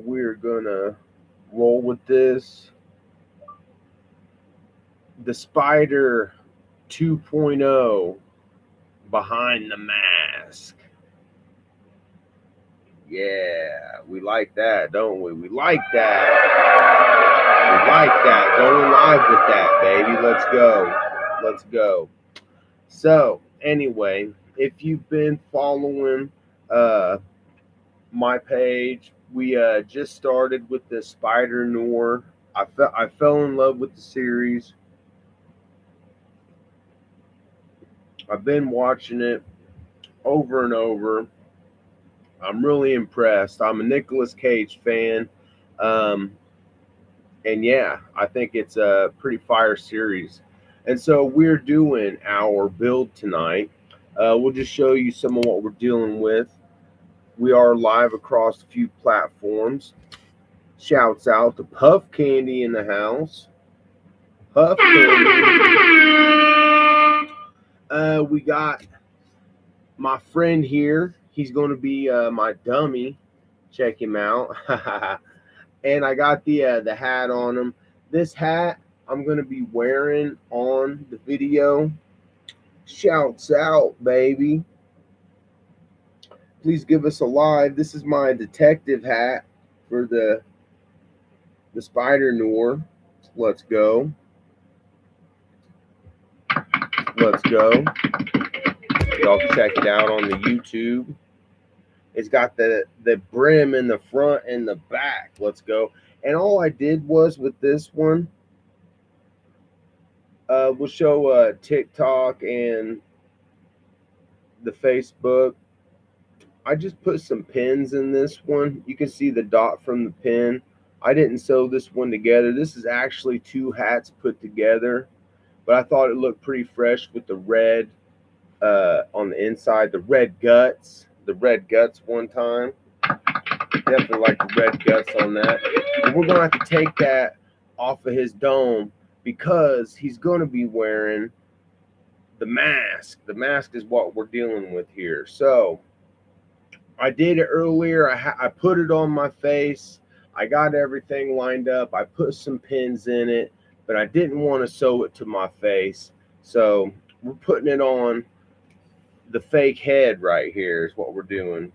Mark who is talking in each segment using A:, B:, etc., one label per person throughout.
A: we're gonna roll with this. The Spider 2.0 behind the mask. Yeah, we like that, don't we? We like that. We like that. Going live with that, baby. Let's go. Let's go. So, anyway, if you've been following my page, we just started with the Spider Noir. I fell in love with the series. I've been watching it over and over. I'm really impressed. I'm a Nicolas Cage fan. And yeah, I think it's a pretty fire series. And so we're doing our build tonight. We'll just show you some of what we're dealing with. We are live across a few platforms. Shouts out to Puff Candy in the house. Puff Candy. We got my friend here. He's going to be my dummy. Check him out. And I got the hat on him. This hat I'm going to be wearing on the video. Shouts out, baby. Please give us a live. This is my detective hat for the Spider Noir. Let's go. Let's go. Y'all can check it out on the YouTube. It's got the brim in the front and the back. Let's go. And all I did was with this one, we'll show TikTok and the Facebook. I just put some pins in this one. You can see the dot from the pin. I didn't sew this one together. This is actually two hats put together, but I thought it looked pretty fresh with the red on the inside, the red guts one time. Definitely like the red guts on that. And we're going to have to take that off of his dome because he's going to be wearing the mask. The mask is what we're dealing with here. So I did it earlier. I put it on my face. I got everything lined up. I put some pins in it, but I didn't want to sew it to my face. So we're putting it on the fake head right here is what we're doing.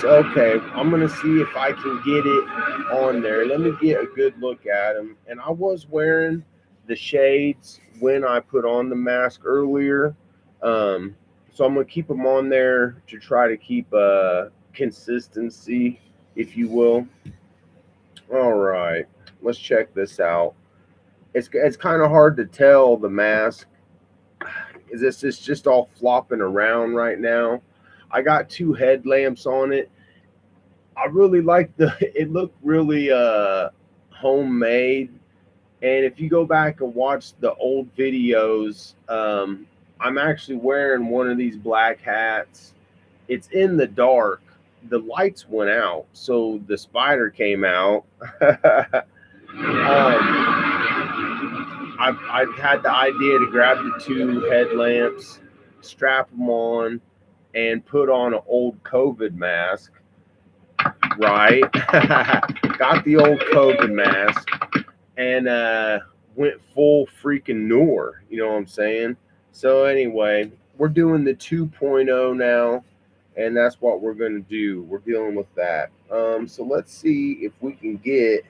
A: So, okay, I'm going to see if I can get it on there. Let me get a good look at him. And I was wearing the shades when I put on the mask earlier. So I'm going to keep them on there to try to keep consistency, if you will. All right, let's check this out. It's kind of hard to tell the mask. It's just all flopping around right now. I got two headlamps on it. I really like it looked really homemade. And if you go back and watch the old videos, I'm actually wearing one of these black hats. It's in the dark. The lights went out, so the spider came out. I had the idea to grab the two headlamps, strap them on, and put on an old COVID mask. Right? Got the old COVID mask and went full freaking Noir. You know what I'm saying? So anyway, we're doing the 2.0 now, and that's what we're going to do. We're dealing with that. So let's see if we can get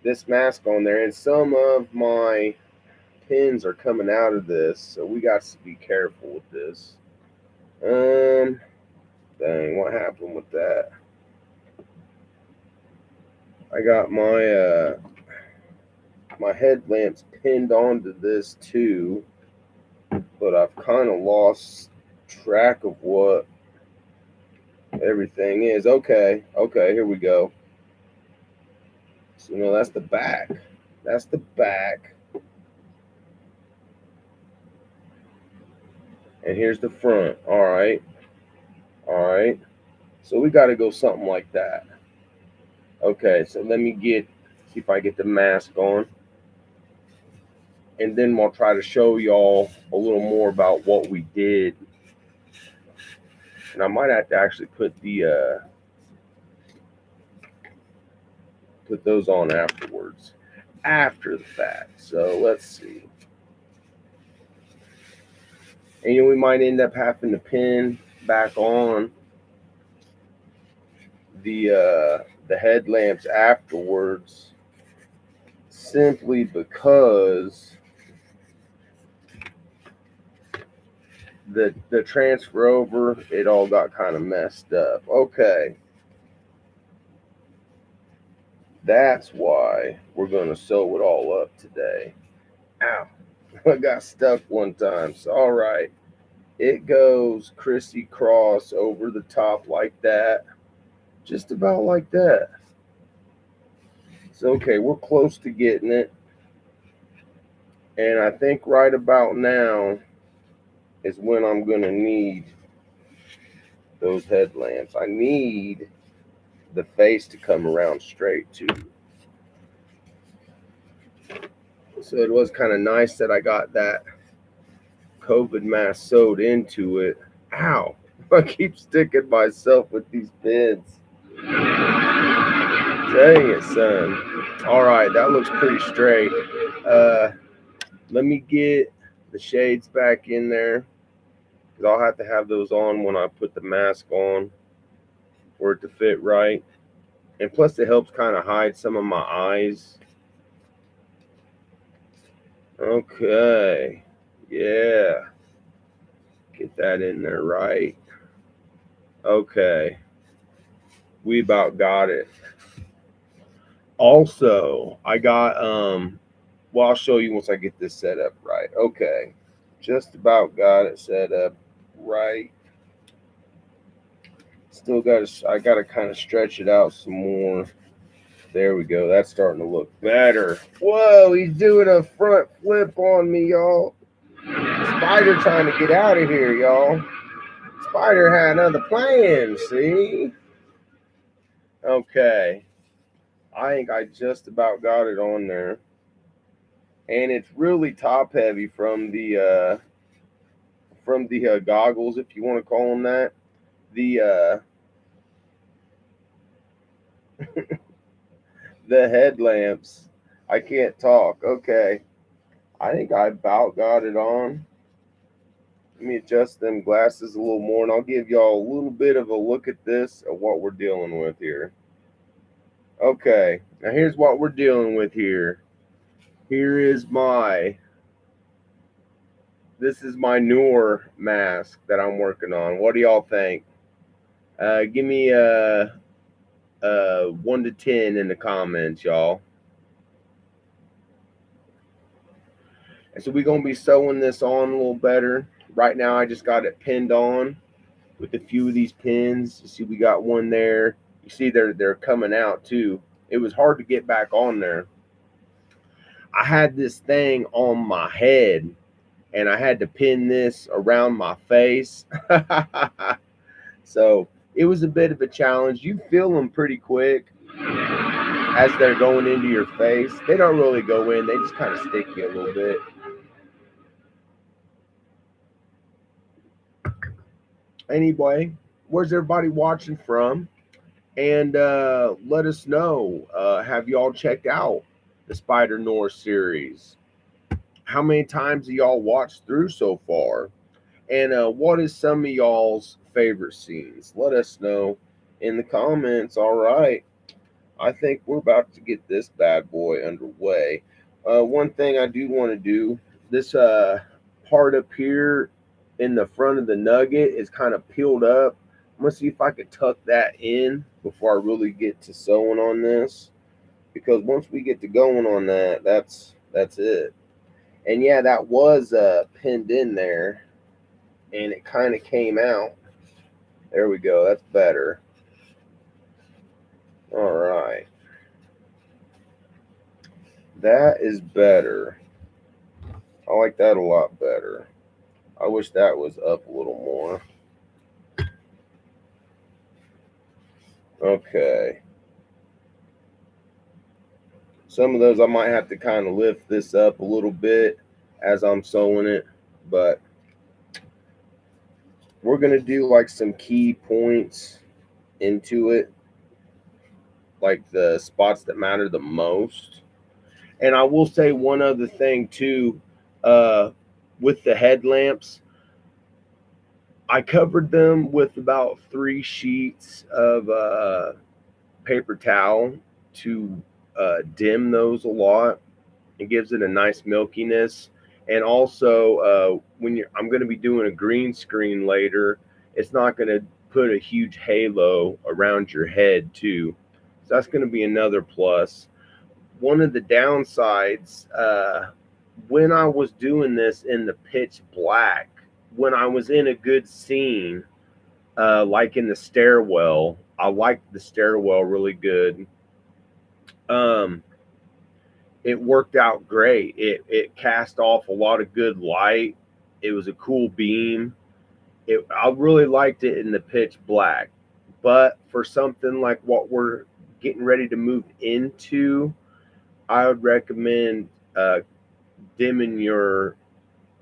A: this mask on there. And some of my pins are coming out of this, so we got to be careful with this. Dang, what happened with that? I got my my headlamps pinned onto this too, but I've kind of lost track of what everything is. Okay, here we go. So, that's the back. That's the back. And here's the front. All right. So we got to go something like that. Okay, so let me see if I get the mask on. And then we'll try to show y'all a little more about what we did. And I might have to actually put the put those on afterwards, after the fact. So let's see. And we might end up having to pin back on the headlamps afterwards, simply because the transfer over, it all got kind of messed up. Okay. That's why we're going to sew it all up today. Ow. I got stuck one time. So, all right. It goes crissy-cross over the top like that. Just about like that. So, okay, we're close to getting it. And I think right about now is when I'm going to need those headlamps. I need the face to come around straight too. So it was kind of nice that I got that COVID mask sewed into it. Ow! I keep sticking myself with these pins. Dang it, son. All right, that looks pretty straight. Let me get the shades back in there, because I'll have to have those on when I put the mask on for it to fit right. And plus it helps kind of hide some of my eyes. Okay. Yeah. Get that in there right. Okay. We about got it. Also, I got well, I'll show you once I get this set up right. Okay. Just about got it set up right. Still got to I got to kind of stretch it out some more. There we go. That's starting to look better. Whoa, he's doing a front flip on me, y'all. Spider trying to get out of here, y'all. Spider had other plans, see? Okay. I think I just about got it on there. And it's really top heavy from the goggles, if you want to call them that. The the headlamps. I can't talk. Okay. I think I about got it on. Let me adjust them glasses a little more, and I'll give y'all a little bit of a look at this, of what we're dealing with here. Okay, now here's what we're dealing with here. Here is this is my Noir mask that I'm working on. What do y'all think? Give me a 1 to 10 in the comments, y'all. And so we're going to be sewing this on a little better. Right now, I just got it pinned on with a few of these pins. You see, we got one there. You see, they're coming out too. It was hard to get back on there. I had this thing on my head, and I had to pin this around my face. So it was a bit of a challenge. You feel them pretty quick as they're going into your face. They don't really go in. They just kind of stick you a little bit. Anyway, where's everybody watching from? And let us know. Have y'all checked out the Spider Noir series? How many times have y'all watched through so far? And what is some of y'all's favorite scenes? Let us know in the comments. All right. I think we're about to get this bad boy underway. One thing I do want to do, this part up here in the front of the nugget is kind of peeled up. I'm going to see if I could tuck that in before I really get to sewing on this. Because once we get to going on that, that's it. And yeah, that was pinned in there. And it kind of came out. There we go. That's better. All right. That is better. I like that a lot better. I wish that was up a little more. Okay. Some of those I might have to kind of lift this up a little bit as I'm sewing it, but we're going to do like some key points into it, like the spots that matter the most. And I will say one other thing too, uh, with the headlamps, I covered them with about 3 sheets of paper towel to dim those a lot. It gives it a nice milkiness. And also, when I'm going to be doing a green screen later, it's not going to put a huge halo around your head too. So that's going to be another plus. One of the downsides, when I was doing this in the pitch black, when I was in a good scene, like in the stairwell, I liked the stairwell really good. Um, it worked out great. It cast off a lot of good light. It was a cool beam. I really liked it in the pitch black. But for something like what we're getting ready to move into, I would recommend dimming your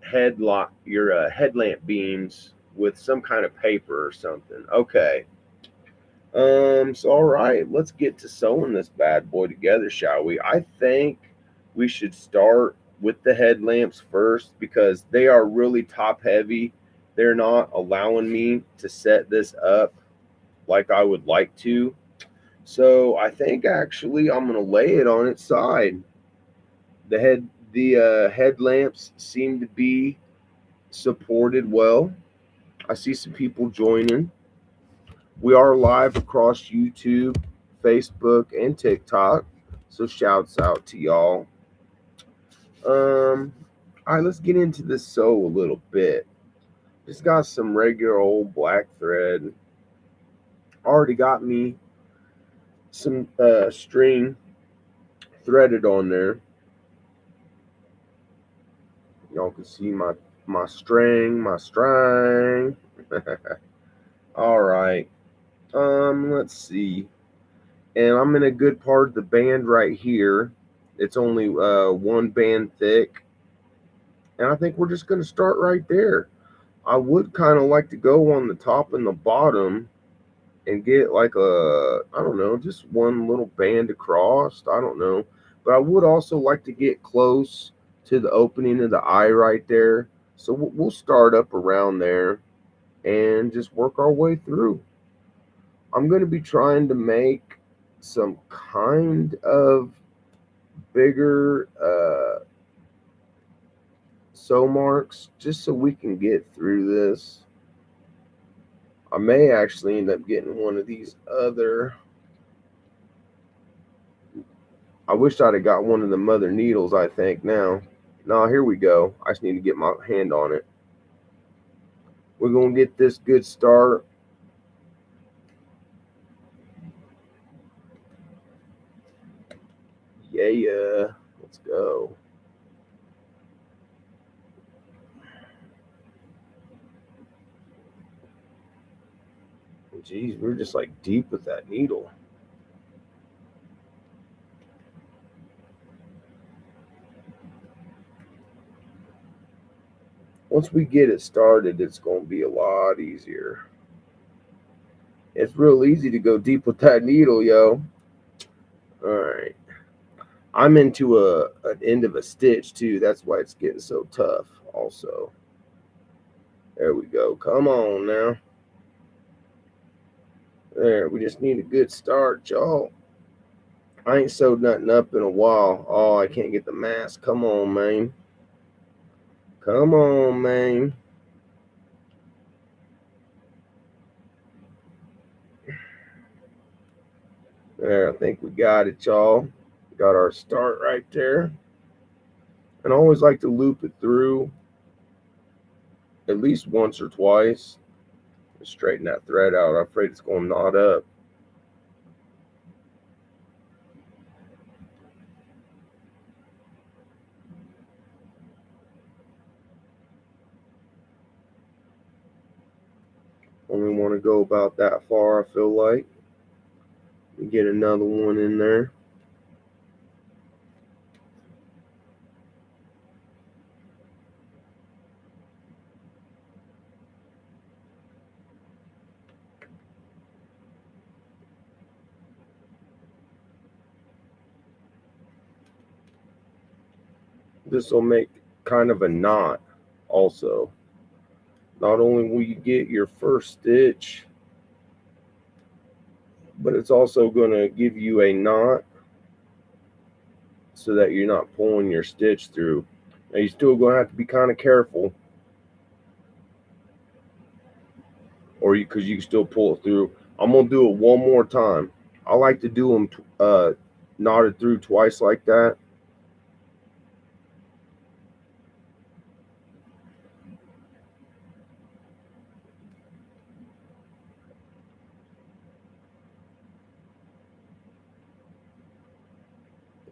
A: headlamp beams with some kind of paper or something. Okay. So all right, let's get to sewing this bad boy together, shall we? I think we should start with the headlamps first because they are really top heavy. They're not allowing me to set this up like I would like to. So I think actually I'm gonna lay it on its side. The headlamps seem to be supported well. I see some people joining. We are live across YouTube, Facebook, and TikTok. So shouts out to y'all. All right, let's get into this sew a little bit. Just got some regular old black thread. Already got me some string threaded on there. Y'all can see my string. All right. Let's see. And I'm in a good part of the band right here. It's only one band thick. And I think we're just going to start right there. I would kind of like to go on the top and the bottom and get like I don't know, just one little band across. I don't know. But I would also like to get close to the opening of the eye right there. So we'll start up around there and just work our way through. I'm going to be trying to make some kind of bigger sew marks just so we can get through this. I may actually end up getting one of these other. I wish I'd have got one of the mother needles, I think now. No, here we go. I just need to get my hand on it. We're going to get this good start. Yeah. Let's go. Jeez, we're just like deep with that needle. Once we get it started, it's going to be a lot easier. It's real easy to go deep with that needle, yo. All right. I'm into an end of a stitch too. That's why it's getting so tough also. There we go. Come on now. There, we just need a good start, y'all. I ain't sewed nothing up in a while. Oh, I can't get the mask. Come on, man. Come on, man. There, I think we got it, y'all. Got our start right there. And I always like to loop it through at least once or twice. Straighten that thread out. I'm afraid it's going to knot up. Only want to go about that far, I feel like. Get another one in there. This will make kind of a knot also. Not only will you get your first stitch, but it's also going to give you a knot so that you're not pulling your stitch through. Now you're still going to have to be kind of careful, or because you can still pull it through. I'm going to do it one more time. I like to do them knotted through twice like that.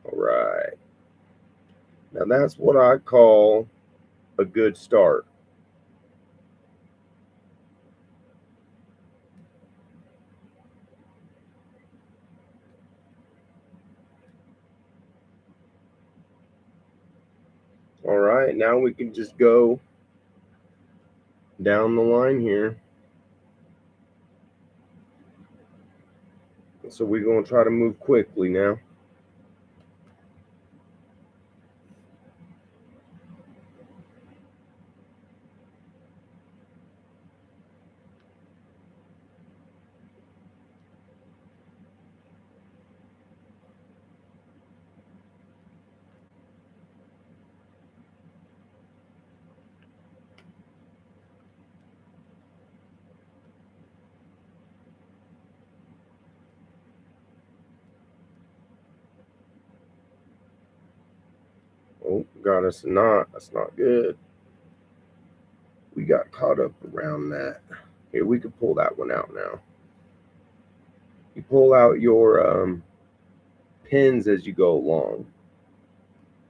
A: All right. Now that's what I call a good start. All right, now we can just go down the line here. So we're going to try to move quickly now. Oh, got us a knot. That's not good. We got caught up around that. Here, we can pull that one out now. You pull out your pins as you go along.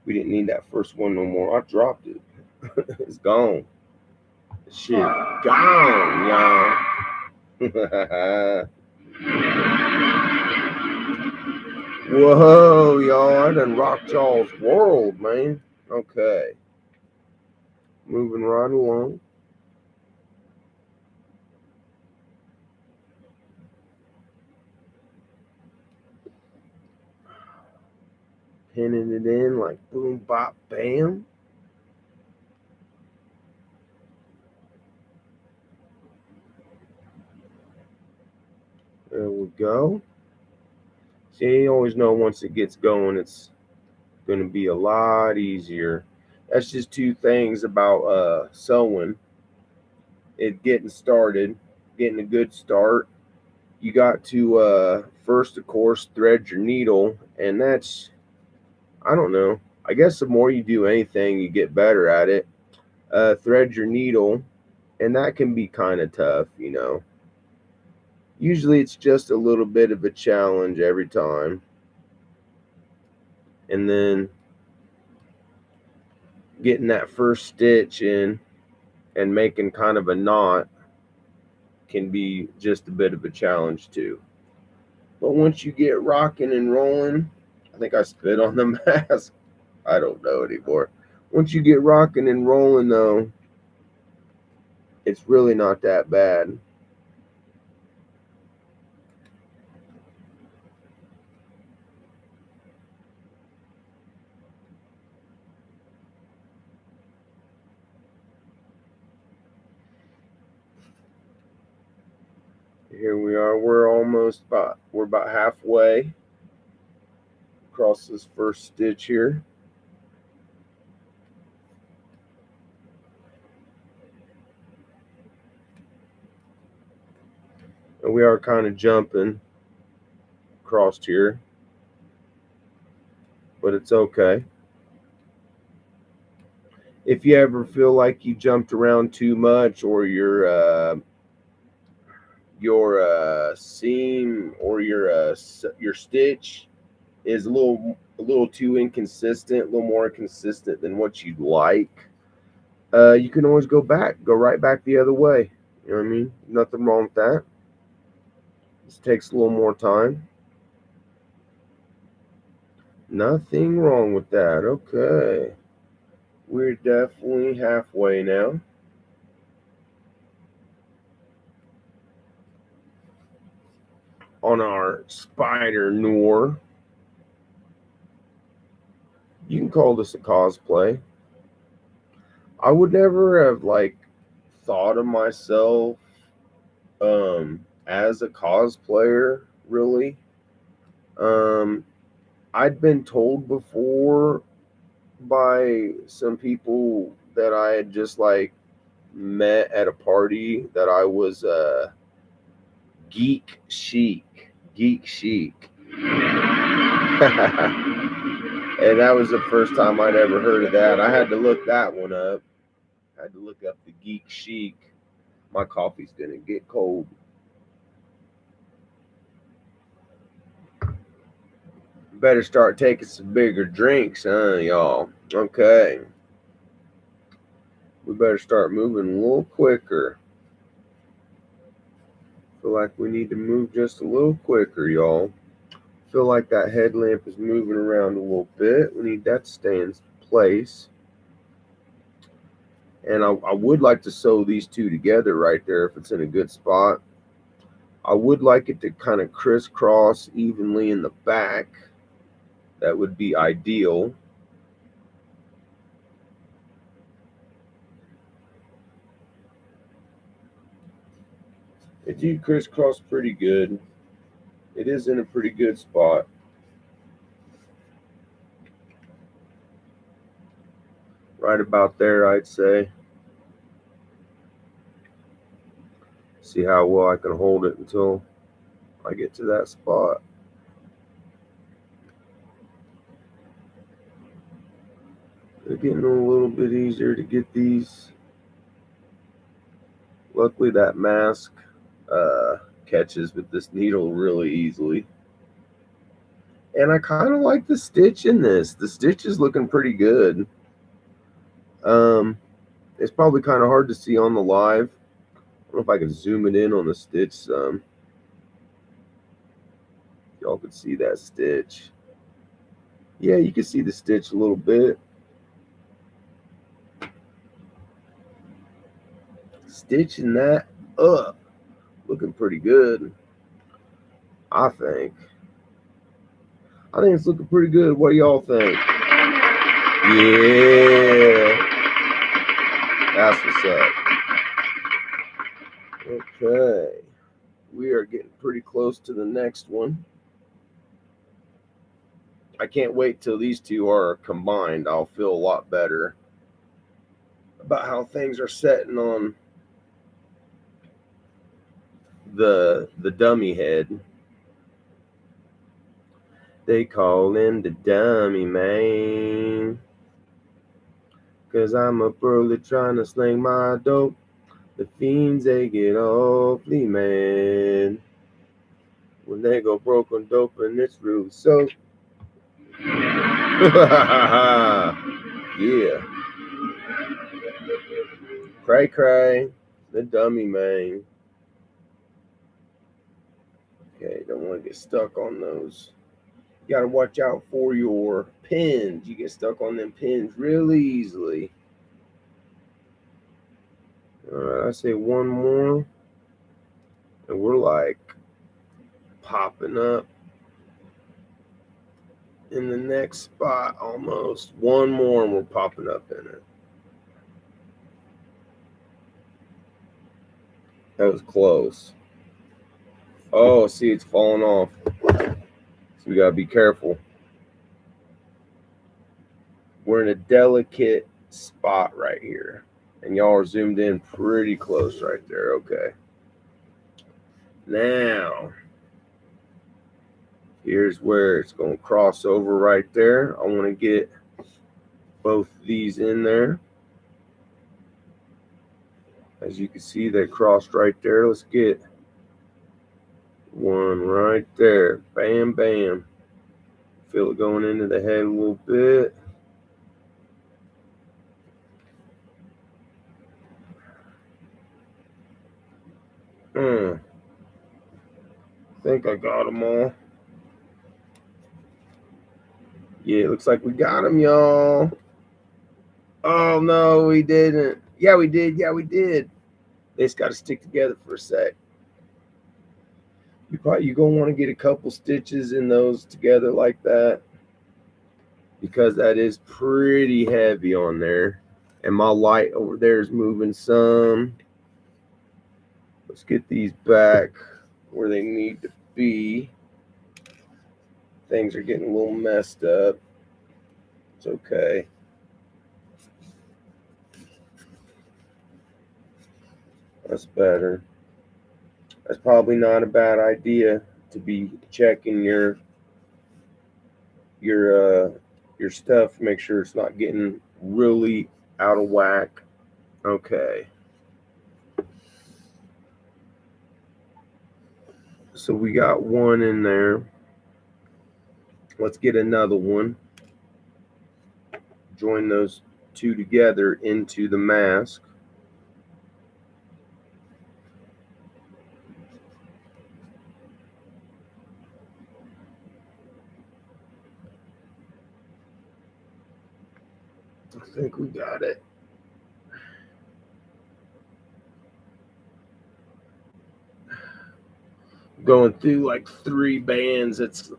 A: We didn't need that first one no more. I dropped it. It's gone. Shit, gone, y'all. Whoa, y'all. I done rocked y'all's world, man. Okay. Moving right along. Pinning it in like boom, bop, bam. There we go. See, you always know once it gets going, it's going to be a lot easier. That's just two things about sewing. It getting started, getting a good start. You got to first, of course, thread your needle, and that's, I don't know. I guess the more you do anything, you get better at it. Thread your needle, and that can be kind of tough, you know. Usually it's just a little bit of a challenge every time. And then getting that first stitch in and making kind of a knot can be just a bit of a challenge too. But once you get rocking and rolling, I think I spit on the mask. I don't know anymore. Once you get rocking and rolling, though, it's really not that bad. Here we are. We're about halfway across this first stitch here. And we are kind of jumping across here, but it's okay. If you ever feel like you jumped around too much, or your seam or your stitch is a little too inconsistent, a little more inconsistent than what you'd like, you can always go right back the other way. You know what I mean? Nothing wrong with that. Just takes a little more time. Nothing wrong with that. Okay. We're definitely halfway now. On our Spider Noir You can call this a cosplay. I would never have like thought of myself as a cosplayer, really. I'd been told before by some people that I had just like met at a party that I was geek chic. Geek chic. And that was the first time I'd ever heard of that. I had to look that one up. I had to look up the geek chic. My coffee's gonna get cold. Better start taking some bigger drinks, huh, y'all? Okay. We better start moving a little quicker. Feel like we need to move just a little quicker, y'all. Feel like that headlamp is moving around a little bit. We need that to stay in place. And I would like to sew these two together right there if it's in a good spot. I would like it to kind of crisscross evenly in the back. That would be ideal. It did crisscross pretty good. It is in a pretty good spot. Right about there, I'd say. See how well I can hold it until I get to that spot. They're getting a little bit easier to get these. Luckily, that mask catches with this needle really easily. And I kind of like the stitch in this. The stitch is looking pretty good. It's probably kind of hard to see on the live. I don't know if I can zoom it in on the stitch some. Y'all can see that stitch. Yeah, you can see the stitch a little bit. Stitching that up. Looking pretty good, I think. I think it's looking pretty good. What do y'all think? Yeah. That's what's up. Okay. We are getting pretty close to the next one. I can't wait till these two are combined. I'll feel a lot better about how things are setting on the dummy head. They call him the dummy man. 'Cause I'm up early trying to sling my dope. The fiends, they get awfully mad when they go broke on dope, and it's really so. Yeah. Cray cray. The dummy man. Okay, don't want to get stuck on those. You got to watch out for your pins. You get stuck on them pins really easily. All right, I say one more. And we're like popping up in the next spot almost. One more and we're popping up in it. That was close. Oh, see, it's falling off. So we got to be careful. We're in a delicate spot right here. And y'all are zoomed in pretty close right there. Okay. Now, here's where it's going to cross over right there. I want to get both these in there. As you can see, they crossed right there. Let's get one right there. Bam, bam. Feel it going into the head a little bit. I think I got them all. Yeah, it looks like we got them, y'all. Oh, no, we didn't. Yeah, we did. Yeah, we did. They just got to stick together for a sec. You're going to want to get a couple stitches in those together like that. because that is pretty heavy on there. And my light over there is moving some. Let's get these back where they need to be. Things are getting a little messed up. It's okay. That's better. That's probably not a bad idea to be checking your stuff. Make sure it's not getting really out of whack. Okay. So we got one in there. Let's get another one. Join those two together into the mask. I think we got it. Going through like 3 bands. It's,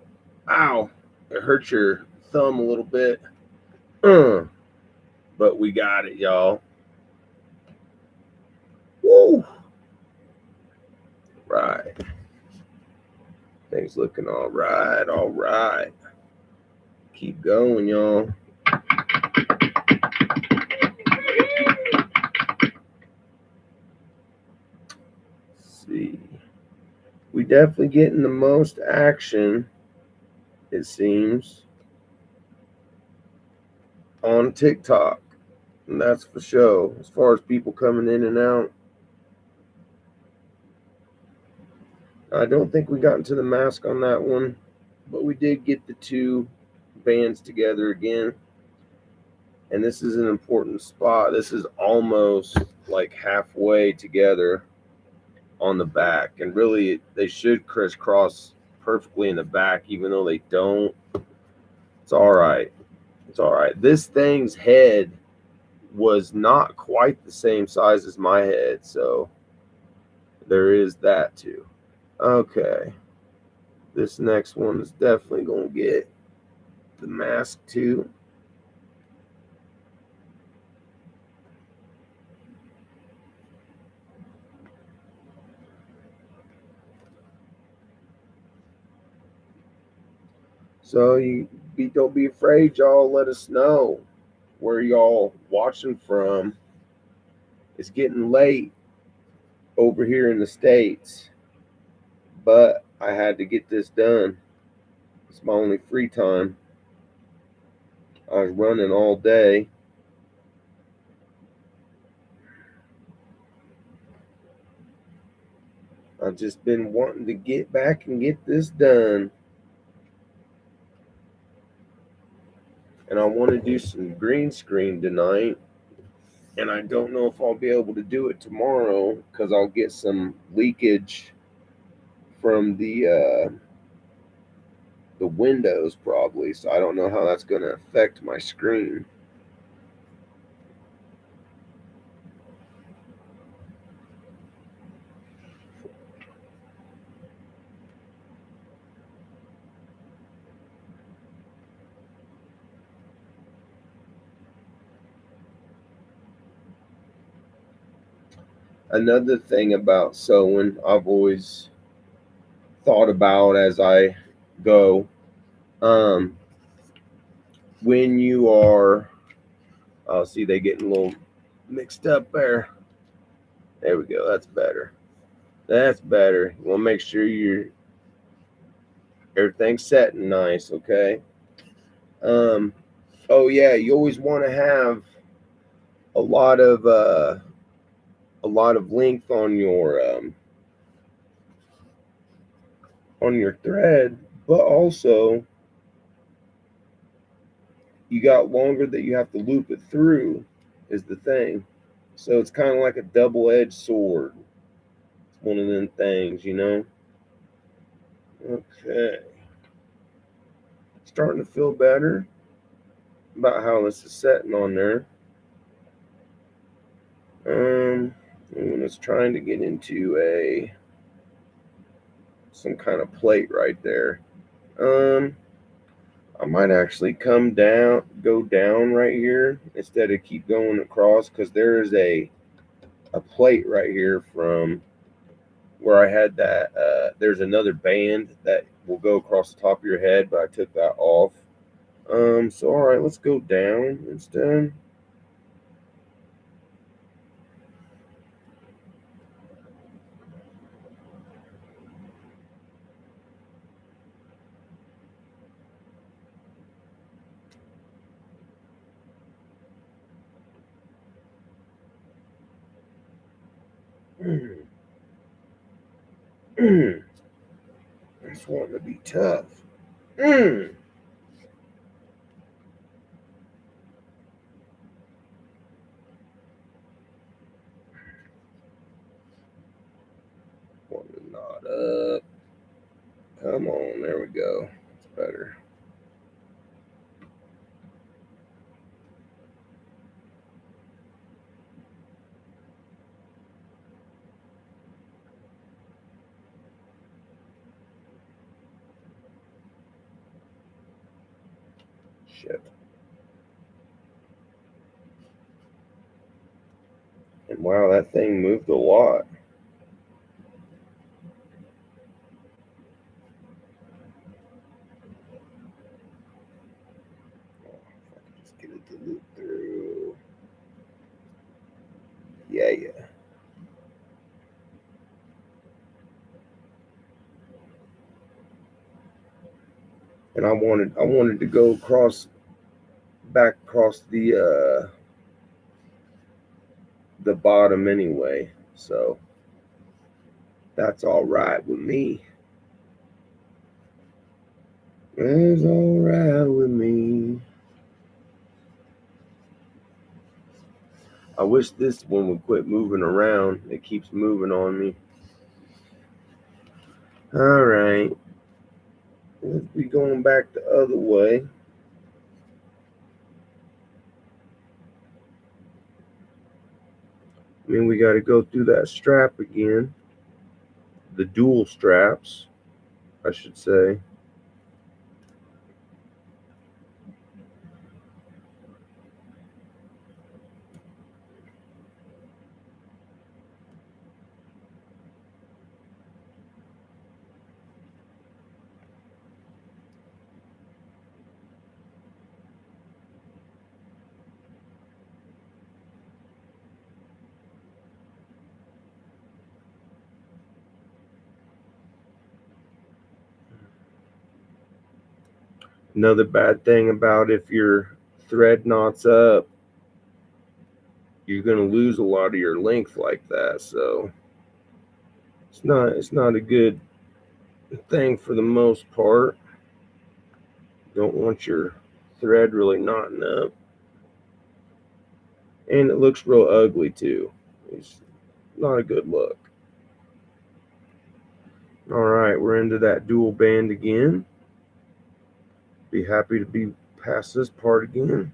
A: ow, it hurts your thumb a little bit. But we got it, y'all. Woo! Right. Things looking all right, all right. Keep going, y'all. Let's see. We definitely getting the most action, it seems, on TikTok. And that's for sure. As far as people coming in and out, I don't think we got into the mask on that one, but we did get the 2 bands together again. And this is an important spot. This is almost like halfway together on the back. And really, they should crisscross perfectly in the back, even though they don't. It's all right. It's all right. This thing's head was not quite the same size as my head, so there is that too. Okay. This next one is definitely going to get the mask too. So don't be afraid, y'all. Let us know where y'all watching from. It's getting late over here in the States, but I had to get this done. It's my only free time. I was running all day. I've just been wanting to get back and get this done. And I want to do some green screen tonight. And I don't know if I'll be able to do it tomorrow because I'll get some leakage from the windows probably. So I don't know how that's going to affect my screen. Another thing about sewing, I've always thought about as I go, um, when you are, oh, see, they getting a little mixed up there. There we go. That's better. That's better. You want to make sure everything's setting nice, okay? Oh yeah, you always want to have a lot of length on your thread, but also you got longer that you have to loop it through is the thing. So it's kind of like a double-edged sword. It's one of them things, you know. Okay. Starting to feel better about how this is setting on there. And it's trying to get into some kind of plate right there. I'm might actually go down right here instead of keep going across, because there is a plate right here from where I had that. There's another band that will go across the top of your head, but I took that off. So all right, let's go down instead. This wanting to be tough. One not up. Come on, there we go. It's better. Shit. And wow, that thing moved a lot. Oh, if I could just get it to loop through. Yeah. And I wanted to go back across the bottom anyway. So that's all right with me. It's all right with me. I wish this one would quit moving around. It keeps moving on me. All right. Let's be going back the other way. I mean, we got to go through that strap again. The dual straps, I should say. Another bad thing about if your thread knots up, you're going to lose a lot of your length like that. So it's not a good thing for the most part. You don't want your thread really knotting up. And it looks real ugly too. It's not a good look. All right, we're into that dual band again. Be happy to be past this part again.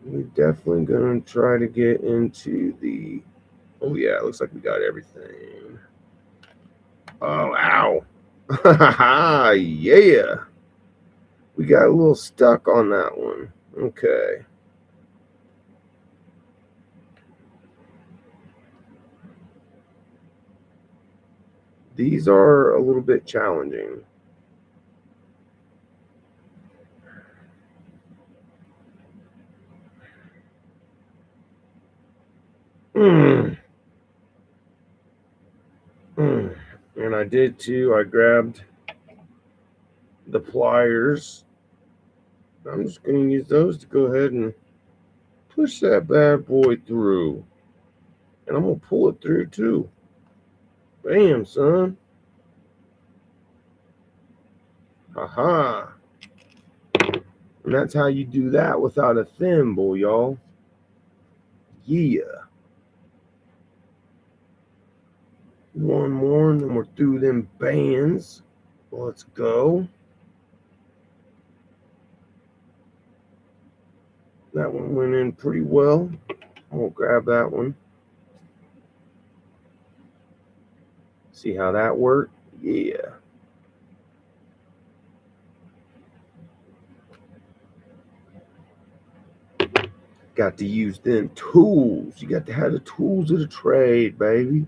A: We're definitely going to try to get into the... Oh, yeah, it looks like we got everything. Oh, ow. Yeah. We got a little stuck on that one. Okay. These are a little bit challenging. And I did too. I grabbed the pliers. I'm just going to use those to go ahead and push that bad boy through. And I'm going to pull it through too. Bam, son. Haha. And that's how you do that without a thimble, y'all. Yeah. One more, and then we're through them bands. Let's go. That one went in pretty well. I'll grab that one. See how that worked? Yeah. Got to use them tools. You got to have the tools of the trade, baby.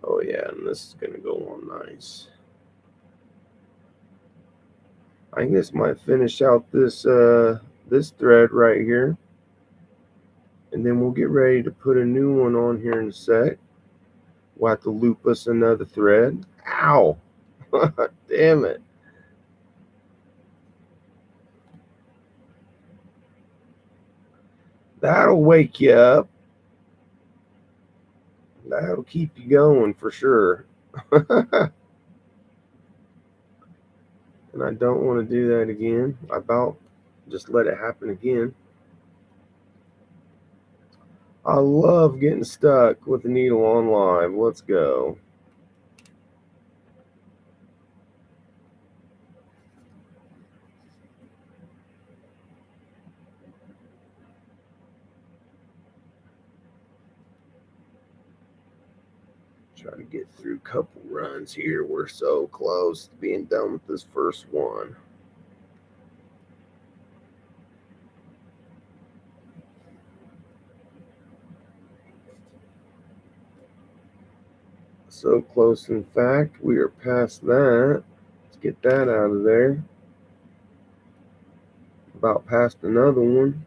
A: Oh yeah, and this is gonna go on nice. I guess might finish out this this thread right here, and then we'll get ready to put a new one on here in a sec. We'll have to loop us another thread. Ow! Damn it! That'll wake you up. That'll keep you going for sure. And I don't want to do that again. I about just let it happen again. I love getting stuck with the needle on live. Let's go. Try to get through a couple runs here. We're so close to being done with this first one. So close, in fact, we are past that. Let's get that out of there. About past another one.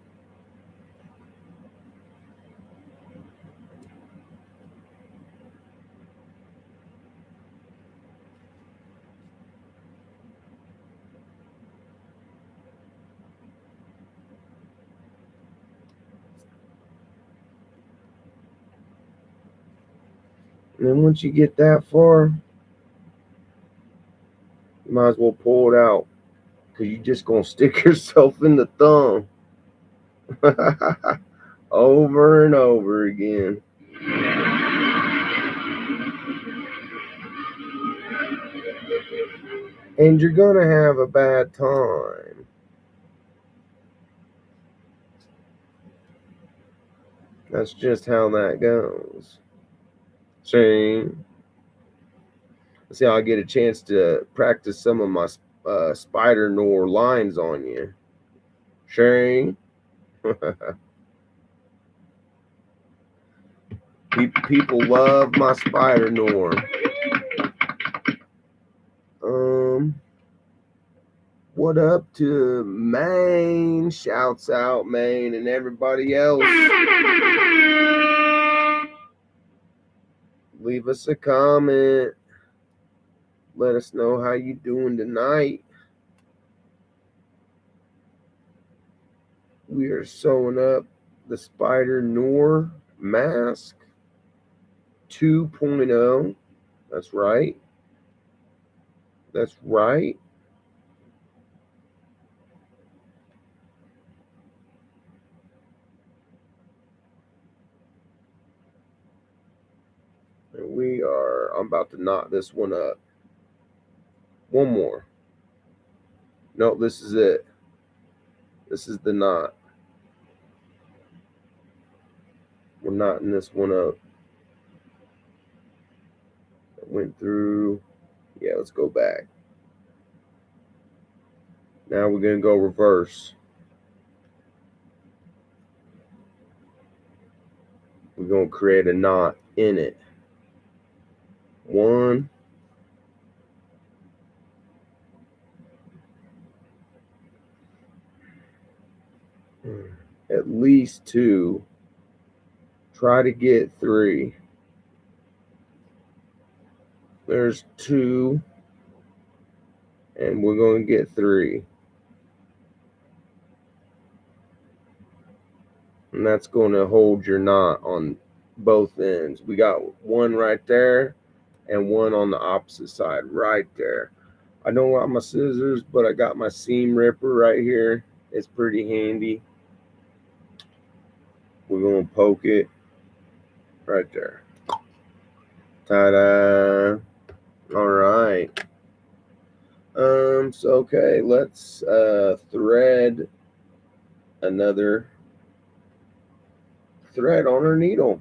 A: And then once you get that far, you might as well pull it out, because you're just going to stick yourself in the thumb. Over and over again. And you're going to have a bad time. That's just how that goes. See, I'll get a chance to practice some of my Spider Noir lines on you. Shane. People love my Spider Noir. What up to Maine? Shouts out Maine and everybody else. Leave us a comment. Let us know how you doing tonight. We are sewing up the Spider Noir mask 2.0. That's right. That's right. And I'm about to knot this one up. One more. No, this is it. This is the knot. We're knotting this one up. It went through. Yeah, let's go back. Now we're going to go reverse. We're going to create a knot in it. One. At least two. Try to get three. There's two. And we're going to get three. And that's going to hold your knot on both ends. We got one right there and one on the opposite side right there. I don't want my scissors, but I got my seam ripper right here. It's pretty handy. We're going to poke it right there. Ta-da. All right. So okay, let's thread another thread on our needle.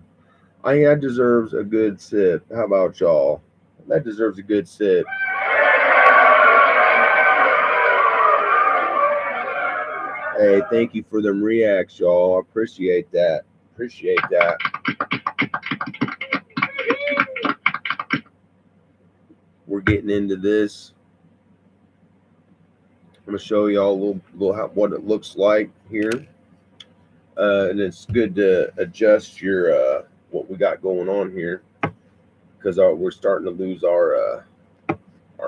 A: I think that deserves a good sip. How about y'all? That deserves a good sip. Hey, thank you for them reacts, y'all. I appreciate that. Appreciate that. We're getting into this. I'm gonna show y'all a little how, what it looks like here, and it's good to adjust your what we got going on here because we're starting to lose our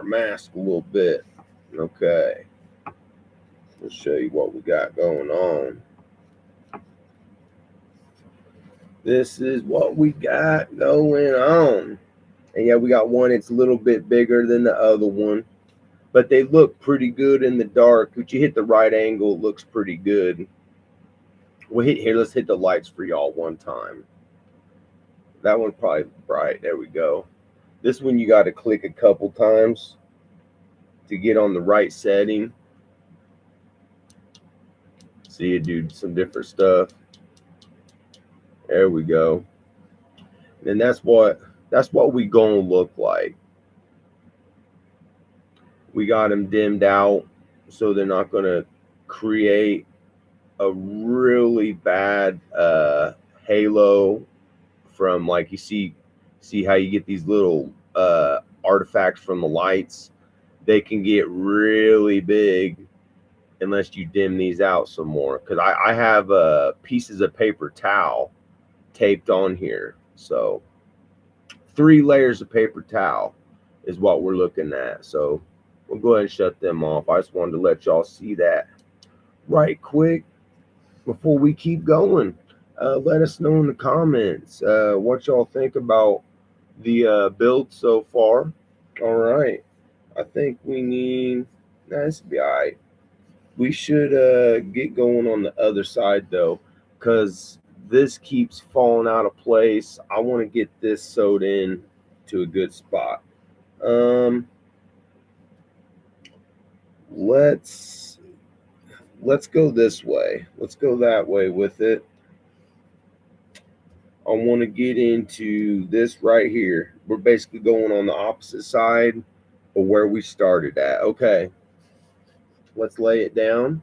A: mask a little bit. Okay, let's show you what we got going on. This is what we got going on. And yeah, we got one. It's a little bit bigger than the other one, but they look pretty good in the dark. If you hit the right angle, it looks pretty good. We'll hit here. Let's hit the lights for y'all one time. That one's probably bright. There we go. This one you got to click a couple times to get on the right setting. See it do some different stuff. There we go. And that's what we gonna look like. We got them dimmed out so they're not gonna create a really bad halo from, like, you see how you get these little artifacts from the lights. They can get really big unless you dim these out some more, because I have pieces of paper towel taped on here. So 3 layers of paper towel is what we're looking at. So we'll go ahead and shut them off. I just wanted to let y'all see that right quick before we keep going. Let us know in the comments what y'all think about the build so far. All right, I think we need, this will be all right. We should get going on the other side though, because this keeps falling out of place. I want to get this sewed in to a good spot. Let's go this way. Let's go that way with it. I want to get into this right here. We're basically going on the opposite side of where we started at. Okay, let's lay it down.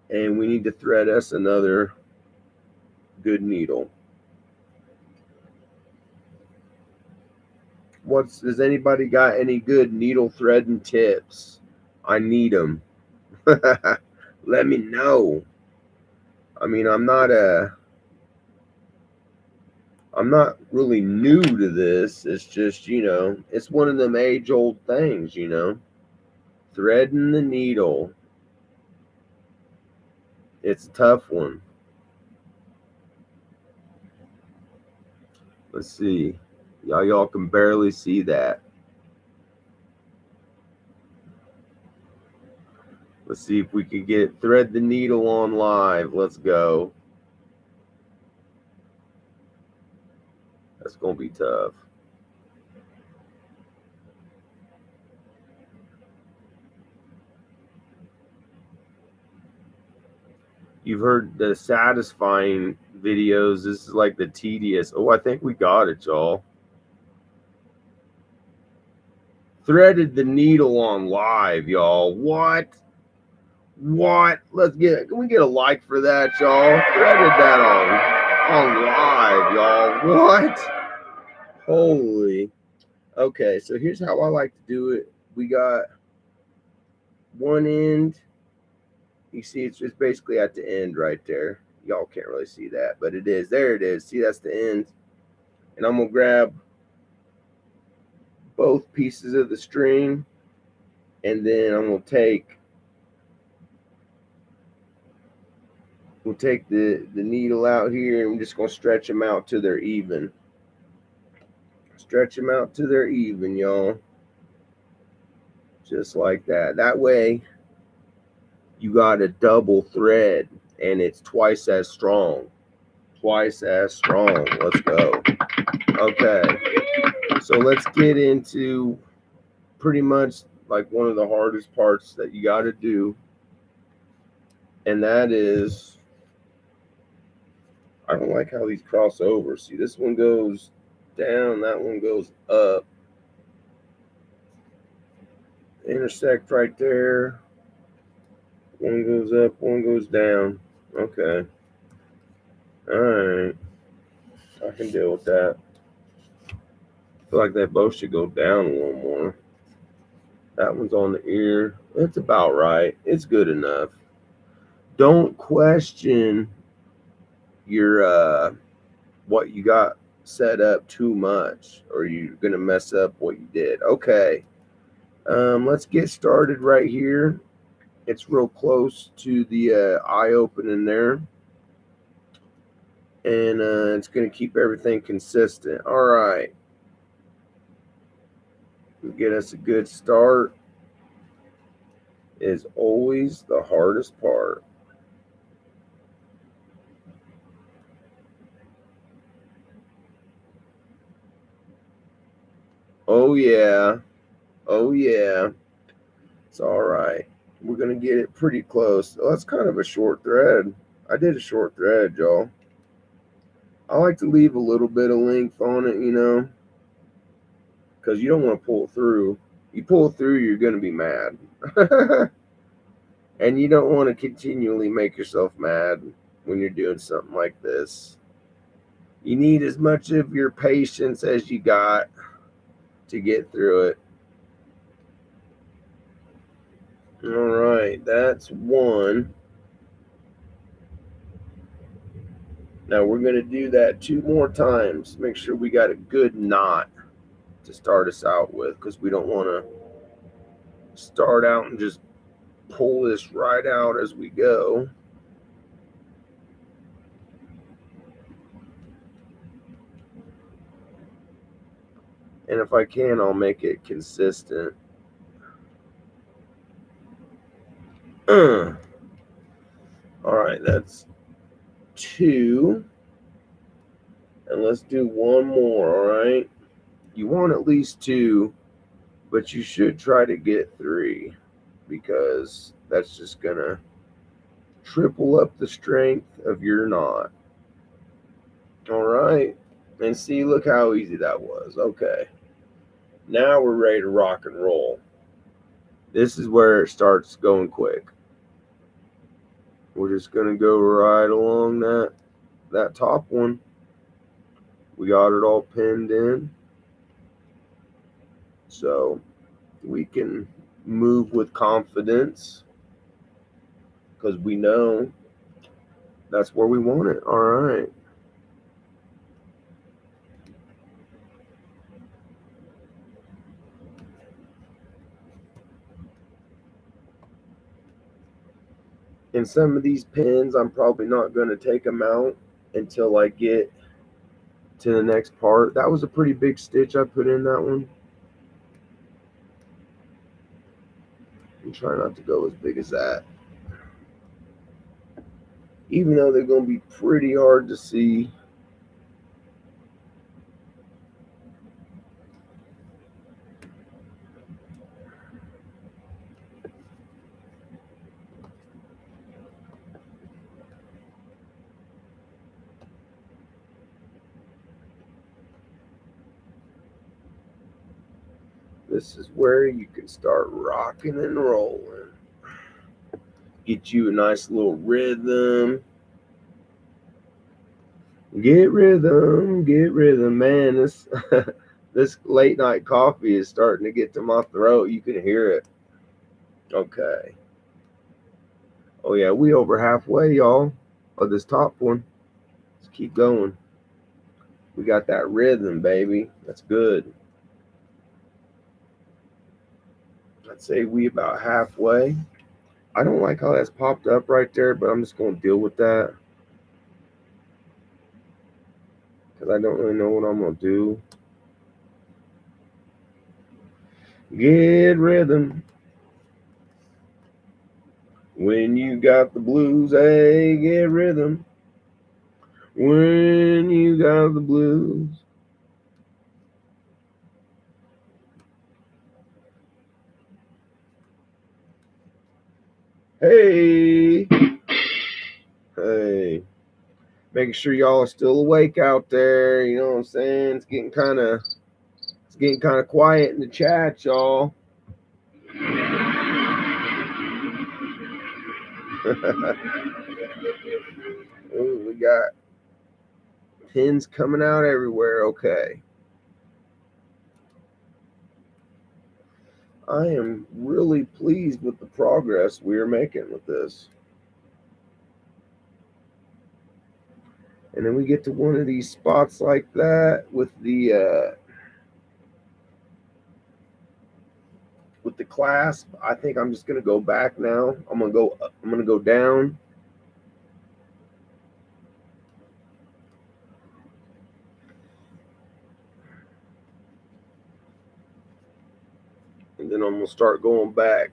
A: And we need to thread us another good needle. Does anybody got any good needle threading tips? I need them. Let me know. I mean, I'm not really new to this. It's just, it's one of them age-old things, threading the needle. It's a tough one. Let's see. Y'all can barely see that. Let's see if we can get thread the needle on live. Let's go. That's going to be tough. You've heard the satisfying videos. This is like the tedious. Oh, I think we got it, y'all. Threaded the needle on live, y'all. What? Can we get a like for that, y'all? Threaded that on live, y'all. What? Holy. Okay, so here's how I like to do it. We got one end. You see, it's just basically at the end right there. Y'all can't really see that, but it is. There it is. See, that's the end. And I'm going to grab both pieces of the string, and then I'm going to take the needle out here, and I'm just going to stretch them out till they're even. Stretch them out till they're even, y'all. Just like that. That way, you got a double thread, and it's twice as strong. Twice as strong. Let's go. Okay. So let's get into pretty much like one of the hardest parts that you got to do. And that is, I don't like how these cross over. See, this one goes down, that one goes up. Intersect right there. One goes up, one goes down. Okay. Alright. I can deal with that. I feel like they both should go down a little more. That one's on the ear. It's about right. It's good enough. Don't question your what you got set up too much, or you're gonna mess up what you did. Okay. Let's get started right here. It's real close to the eye opening there. And it's going to keep everything consistent. All right. Get us a good start is always the hardest part. Oh, yeah. Oh, yeah. It's all right. We're going to get it pretty close. Oh, that's kind of a short thread. I did a short thread, y'all. I like to leave a little bit of length on it, because you don't want to pull through. You pull through, you're going to be mad. And you don't want to continually make yourself mad when you're doing something like this. You need as much of your patience as you got to get through it. All right, that's one. Now we're going to do that 2 more times. Make sure we got a good knot to start us out with, because we don't want to start out and just pull this right out as we go. And if I can, I'll make it consistent. All right, that's 2. And let's do one more, all right? You want at least 2, but you should try to get 3, because that's just going to triple up the strength of your knot. All right. And see, look how easy that was. Okay. Now we're ready to rock and roll. This is where it starts going quick. We're just going to go right along that top one. We got it all pinned in, so we can move with confidence, because we know that's where we want it. All right. And some of these pins, I'm probably not going to take them out until I get to the next part. That was a pretty big stitch I put in that one. And try not to go as big as that, even though they're going to be pretty hard to see. This is where you can start rocking and rolling. Get you a nice little rhythm. Get rhythm, man. This this late night coffee is starting to get to my throat. You can hear it. Okay. Oh yeah, we over halfway, y'all, of this top one. Let's keep going. We got that rhythm, baby. That's good. I'd say we about halfway. I don't like how that's popped up right there, but I'm just going to deal with that, because I don't really know what I'm going to do. Get rhythm. When you got the blues, hey, get rhythm. When you got the blues. Hey. Hey. Making sure y'all are still awake out there. You know what I'm saying? It's getting kind of quiet in the chat, y'all. Ooh, we got pins coming out everywhere. Okay. I am really pleased with the progress we are making with this. And then we get to one of these spots like that with the clasp. I think I'm just gonna go back now. I'm gonna go down. And then I'm gonna start going back.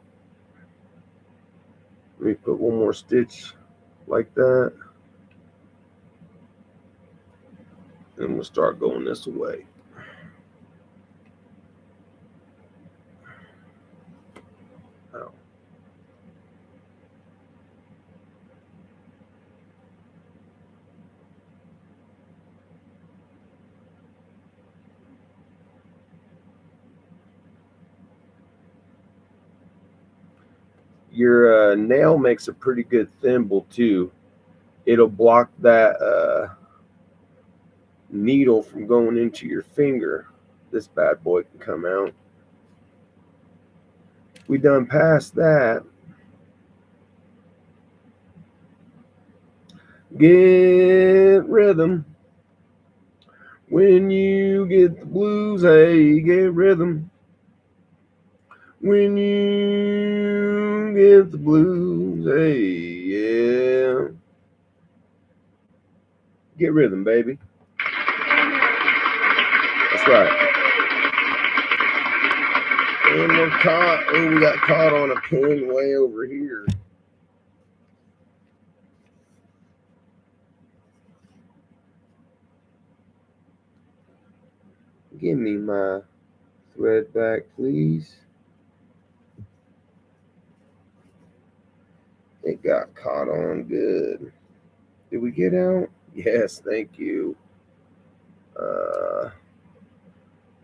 A: Let me put one more stitch like that. And we'll start going this way. Ow. Your nail makes a pretty good thimble too. It'll block that needle from going into your finger. This bad boy can come out. We done past that. Get rhythm. When you get the blues, hey, get rhythm. When you get the blues, hey, yeah. Get rhythm, baby. That's right. And we're caught. Oh, we got caught on a pin way over here. Give me my thread back, please. It got caught on good. Did we get out? Yes, thank you.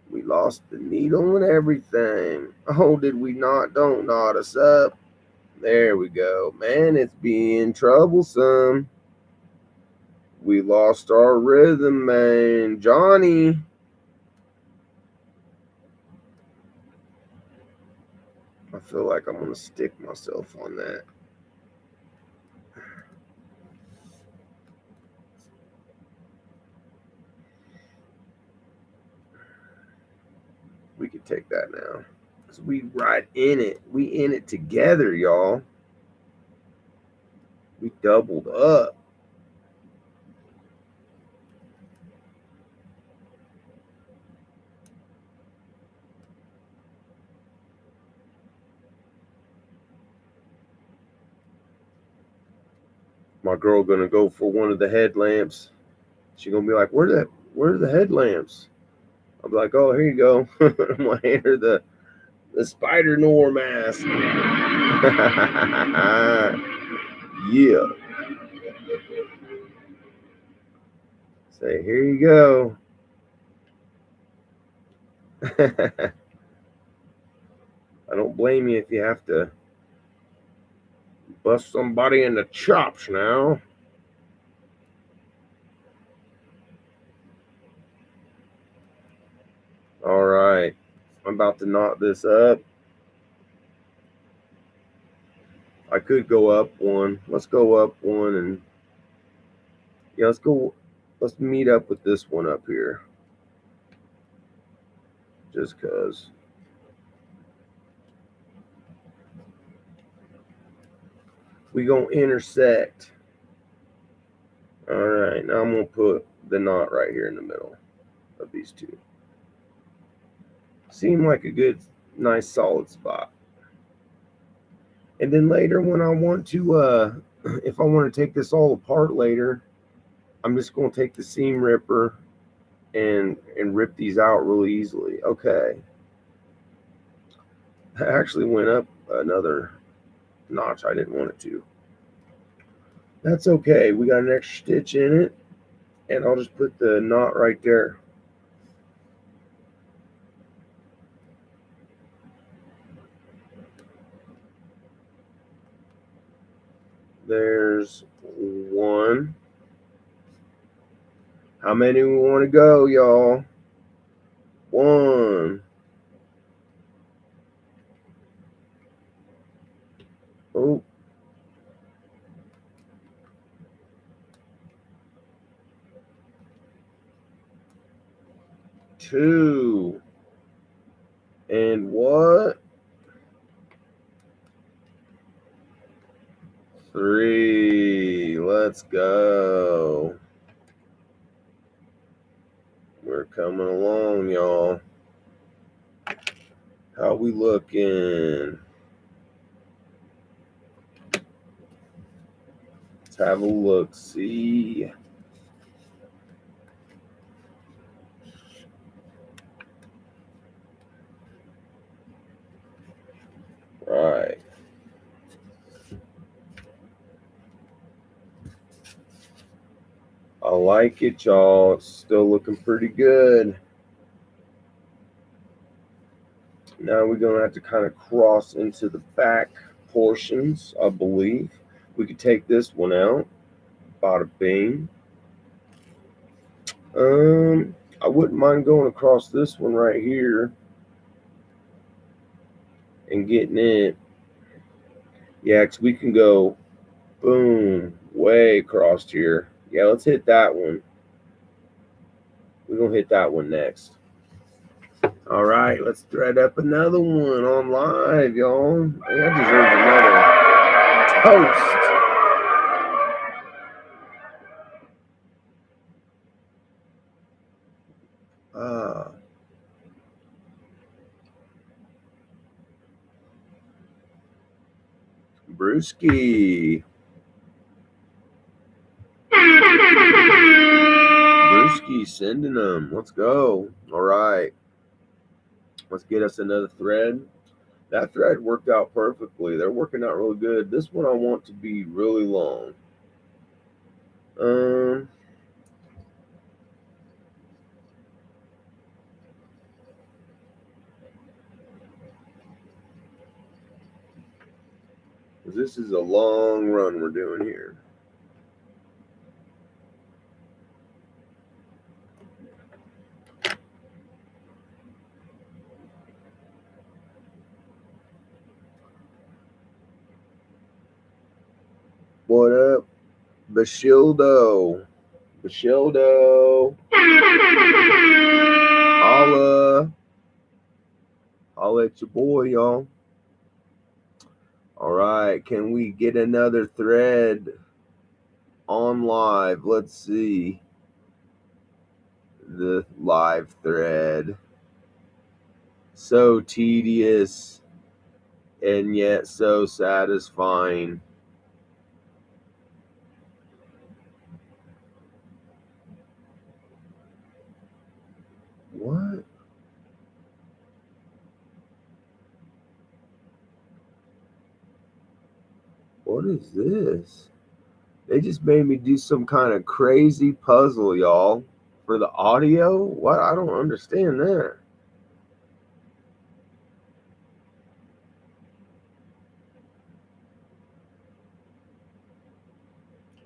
A: We lost the needle and everything. Oh, did we not? Don't knot us up. There we go. Man, it's being troublesome. We lost our rhythm, man. Johnny. I feel like I'm going to stick myself on that. We can take that now. Because we right in it. We in it together, y'all. We doubled up. My girl gonna go for one of the headlamps. She gonna be like, where's the headlamps? I'll be like, oh, here you go. I'm gonna hand her the Spider Noir mask. Yeah. Say, here you go. I don't blame you if you have to bust somebody in the chops now. All right. I'm about to knot this up. I could go up one. Let's go up one and yeah, let's go. Let's meet up with this one up here. Just cause. We gonna intersect. All right, now I'm gonna put the knot right here in the middle of these two. Seemed like a good, nice, solid spot. And then later, when I want to, if I want to take this all apart later, I'm just gonna take the seam ripper and rip these out really easily. Okay, I actually went up another notch. I didn't want it to. That's okay. We got an extra stitch in it, and I'll just put the knot right there. There's one. How many we want to go, y'all? One. Oh. Two. And what? Three. Let's go. We're coming along, y'all. How we looking? Let's have a look. See. Right. I like it, y'all. It's still looking pretty good. Now we're going to have to kind of cross into the back portions, I believe. We could take this one out. Bada bing. I wouldn't mind going across this one right here and getting it. Yeah, because we can go, boom, way across here. Yeah, let's hit that one. We're going to hit that one next. All right, let's thread up another one on live, y'all. That deserves another toast. Brewski. Brewski sending them. Let's go. All right. Let's get us another thread. That thread worked out perfectly. They're working out really good. This one I want to be really long. This is a long run we're doing here. What up, Bashildo? Bashildo. Holla. Holla at your boy, y'all. All right. Can we get another thread on live? Let's see. The live thread. So tedious and yet so satisfying. What? What is this? They just made me do some kind of crazy puzzle, y'all, for the audio. What? I don't understand that.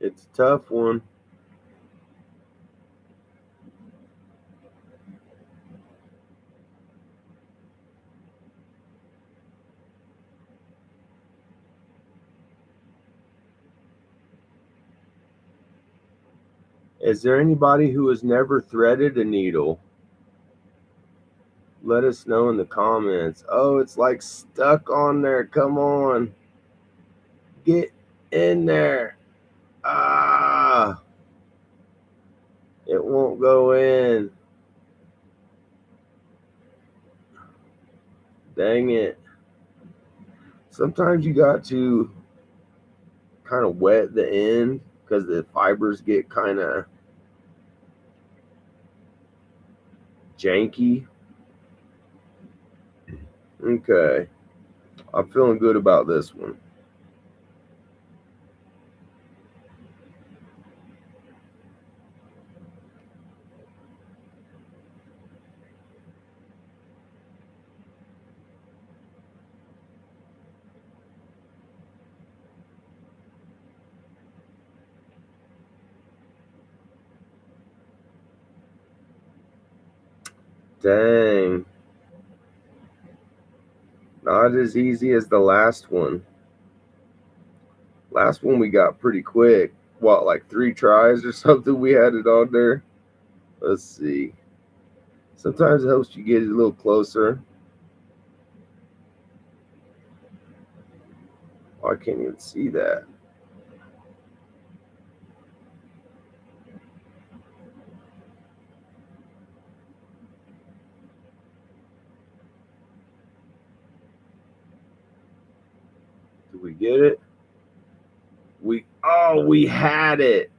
A: It's a tough one. Is there anybody who has never threaded a needle? Let us know in the comments. Oh, it's like stuck on there. Come on. Get in there. Ah. It won't go in. Dang it. Sometimes you got to kind of wet the end because the fibers get kind of janky. Okay. I'm feeling good about this one. Dang. Not as easy as the last one. Last one we got pretty quick. What, like 3 tries or something? We had it on there. Let's see. Sometimes it helps you get it a little closer. Oh, I can't even see that. Do we get it? We had it.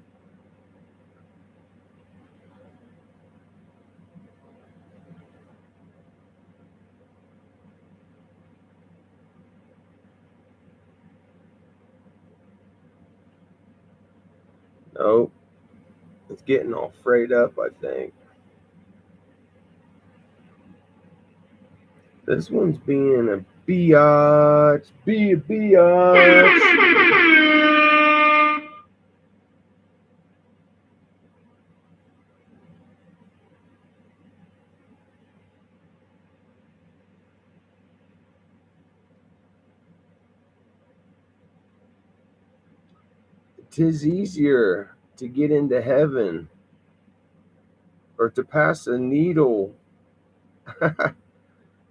A: Nope. It's getting all frayed up, I think. This one's being a biatch. Be a biatch. 'Tis easier to get into heaven or to pass a needle,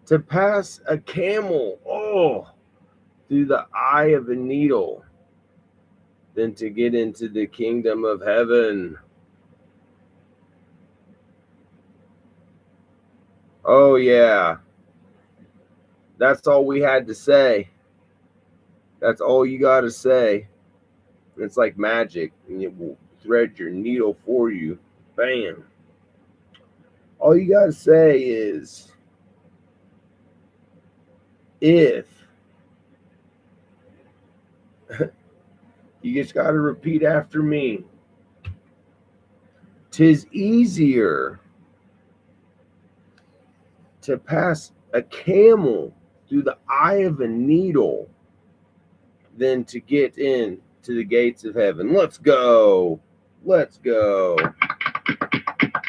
A: to pass a camel, through the eye of a needle than to get into the kingdom of heaven. Oh, yeah. That's all we had to say. That's all you got to say. It's like magic, and it will thread your needle for you. Bam. All you got to say is, if. You just got to repeat after me. 'Tis easier to pass a camel through the eye of a needle than to get in to the gates of heaven. Let's go. Let's go.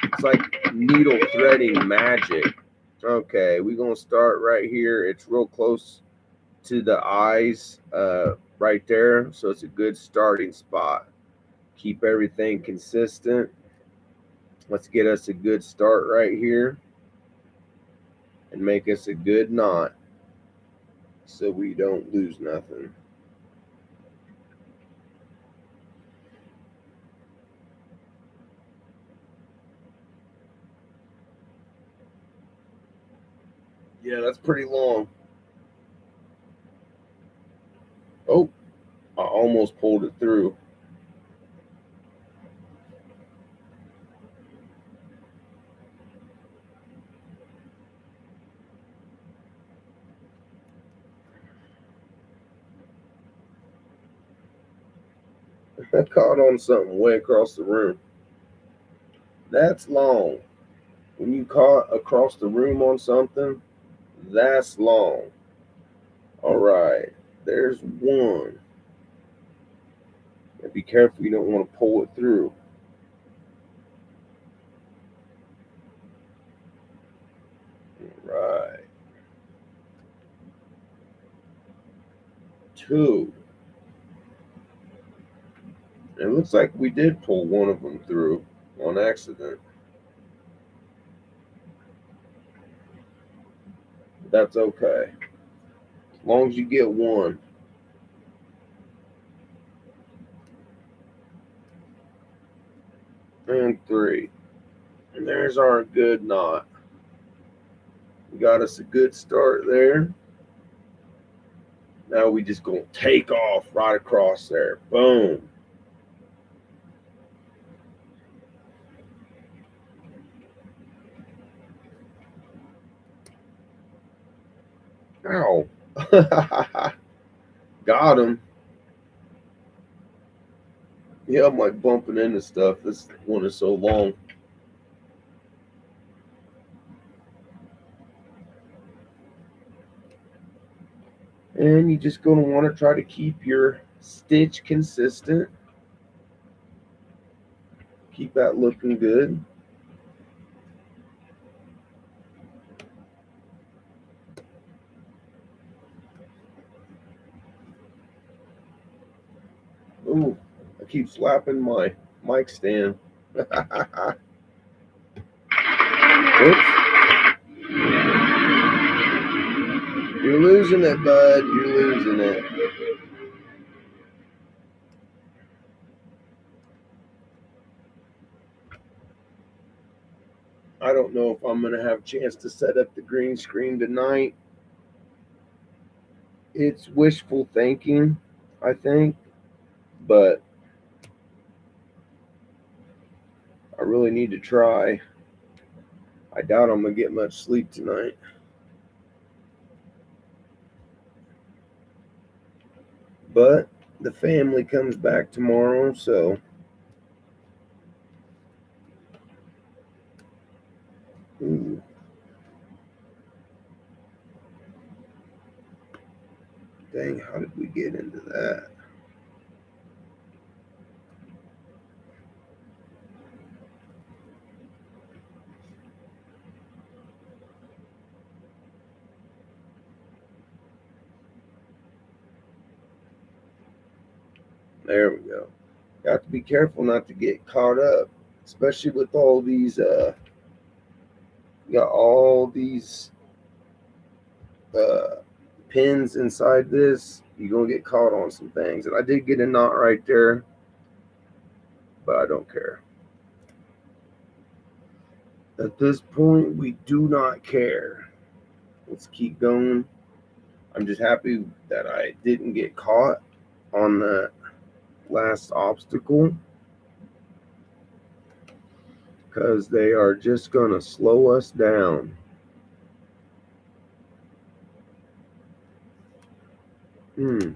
A: It's like needle threading magic. Okay, we're going to start right here. It's real close to the eyes right there, so it's a good starting spot. Keep everything consistent. Let's get us a good start right here and make us a good knot so we don't lose nothing. Yeah, that's pretty long. Oh, I almost pulled it through. I caught on something way across the room. That's long. When you caught across the room on something, that's long. All right, there's one. And be careful, you don't want to pull it through. Right. 2. It looks like we did pull one of them through on accident. That's okay. As long as you get one. And 3. And there's our good knot. We got us a good start there. Now we just gonna take off right across there. Boom. Ow. Got him. Yeah, I'm like bumping into stuff. This one is so long. And you just gonna want to try to keep your stitch consistent. Keep that looking good. Ooh, I keep slapping my mic stand. Oops. You're losing it, bud. You're losing it. I don't know if I'm going to have a chance to set up the green screen tonight. It's wishful thinking, I think, but I really need to try. I doubt I'm going to get much sleep tonight. But the family comes back tomorrow, so ooh. Dang, how did we get into that? There we go. Got to be careful not to get caught up, especially with all these got all these uh pins inside this. You're gonna get caught on some things. And I did get a knot right there, but I don't care. At this point, we do not care. Let's keep going. I'm just happy that I didn't get caught on that last obstacle, because they are just going to slow us down. Hmm.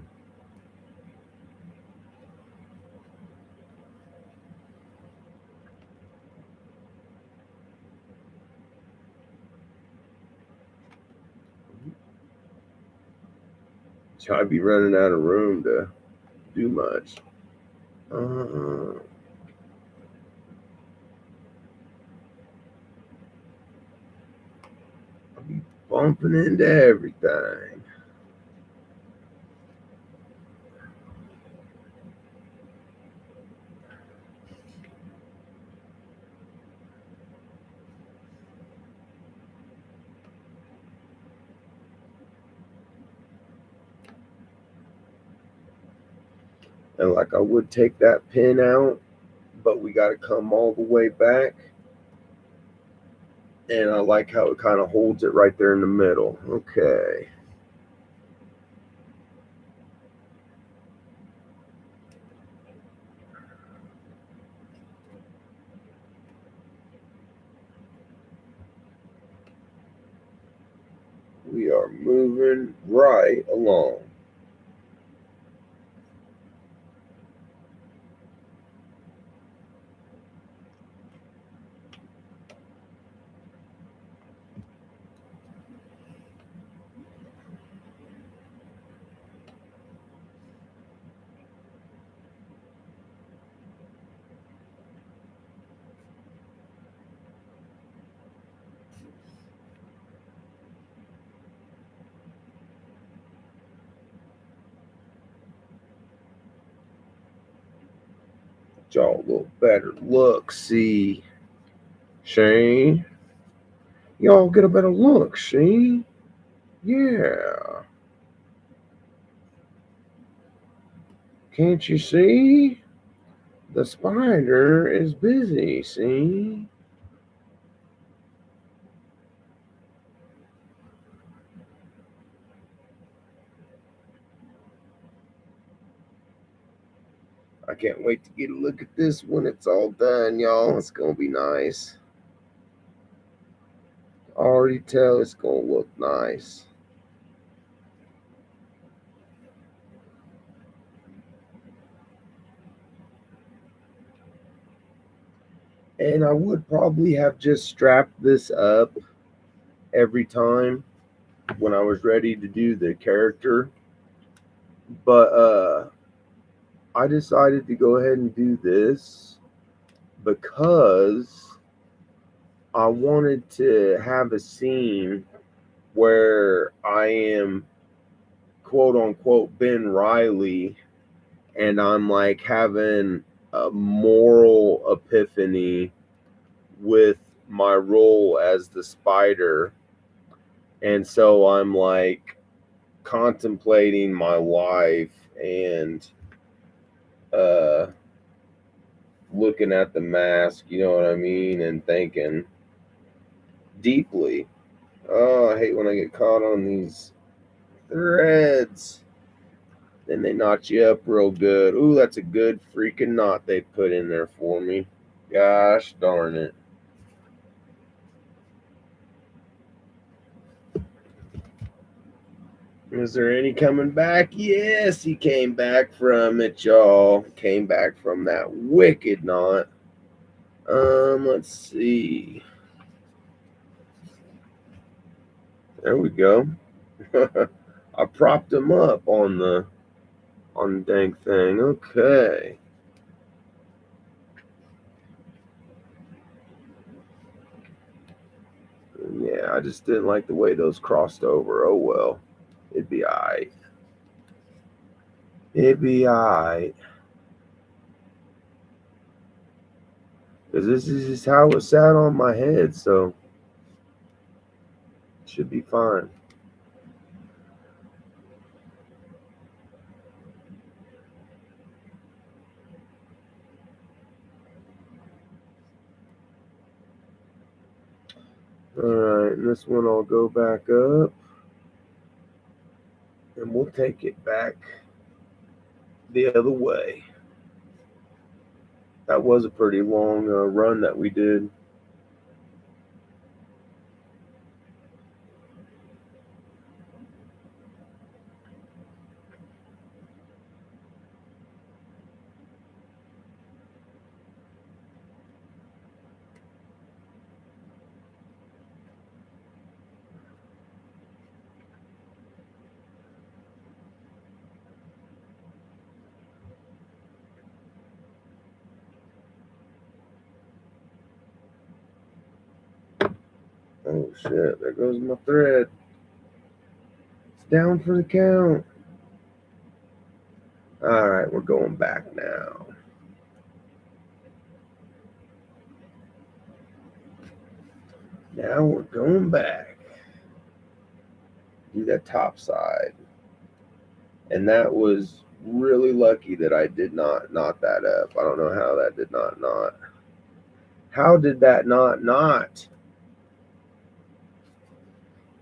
A: So I'd be running out of room to do much. I'll be bumping into everything. And like I would take that pin out, but we got to come all the way back. And I like how it kind of holds it right there in the middle. Okay. We are moving right along. Y'all a little better look, see. Shane? Y'all get a better look, see? Yeah. Can't you see? The spider is busy, see? I can't wait to get a look at this when it's all done, y'all. It's gonna be nice. I already tell it's gonna look nice. And I would probably have just strapped this up every time when I was ready to do the character. But I decided to go ahead and do this because I wanted to have a scene where I am quote unquote Ben Reilly and I'm like having a moral epiphany with my role as the spider. And so I'm like contemplating my life and uh looking at the mask, you know what I mean, and thinking deeply. Oh, I hate when I get caught on these threads. Then they knot you up real good. Ooh, that's a good freaking knot they put in there for me. Gosh darn it. Is there any coming back? Yes, he came back from it, y'all. Came back from that wicked knot. Let's see. There we go. I propped him up on the dang thing. Okay. Yeah, I just didn't like the way those crossed over. Oh well. It'd be alright. It'd be alright. Because this is just how it sat on my head, so it should be fine. Alright, and this one I'll go back up. And we'll take it back the other way. That was a pretty long run that we did. Oh shit, there goes my thread. It's down for the count. Alright, we're going back now. Now we're going back. Do that top side. And that was really lucky that I did not knot that up. I don't know how that did not knot. How did that not knot?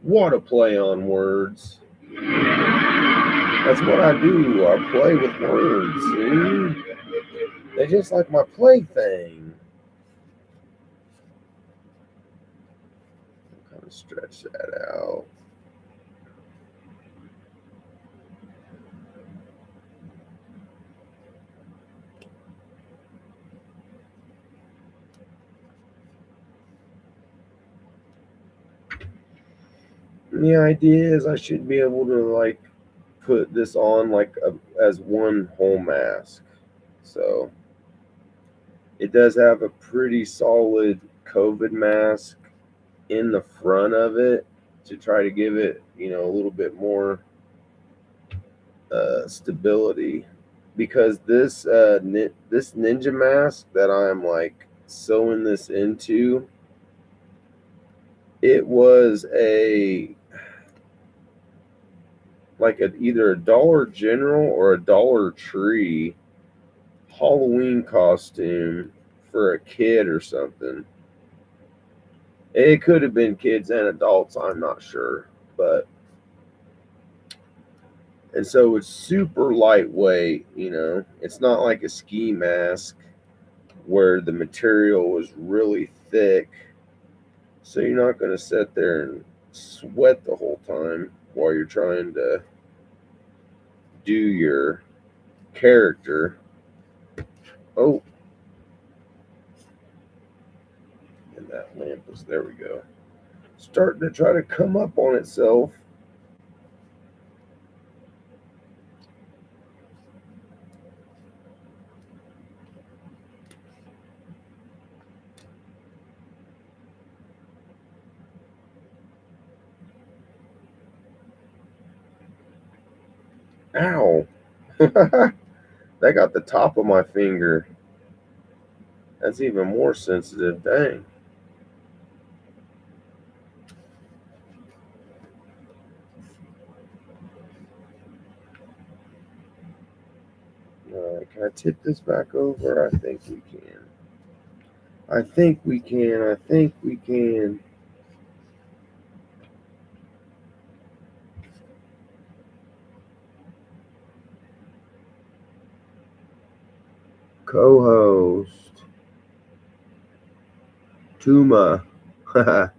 A: What a play on words. That's what I do. I play with words. See? They just like my plaything. Kind of stretch that out. And the idea is I should be able to like put this on like as one whole mask. So it does have a pretty solid COVID mask in the front of it to try to give it, you know, a little bit more stability. Because this this ninja mask that I'm like sewing this into, it was a like either a Dollar General or a Dollar Tree Halloween costume for a kid or something. It could have been kids and adults, I'm not sure. But and so it's super lightweight, you know. It's not like a ski mask where the material was really thick. So you're not going to sit there and sweat the whole time while you're trying to do your character. Oh, and that lamp was, there we go. Starting to try to come up on itself. Ow. That got the top of my finger. That's even more sensitive. Dang. Alright, can I tip this back over? I think we can. I think we can. I think we can. Co-host. Tuma. I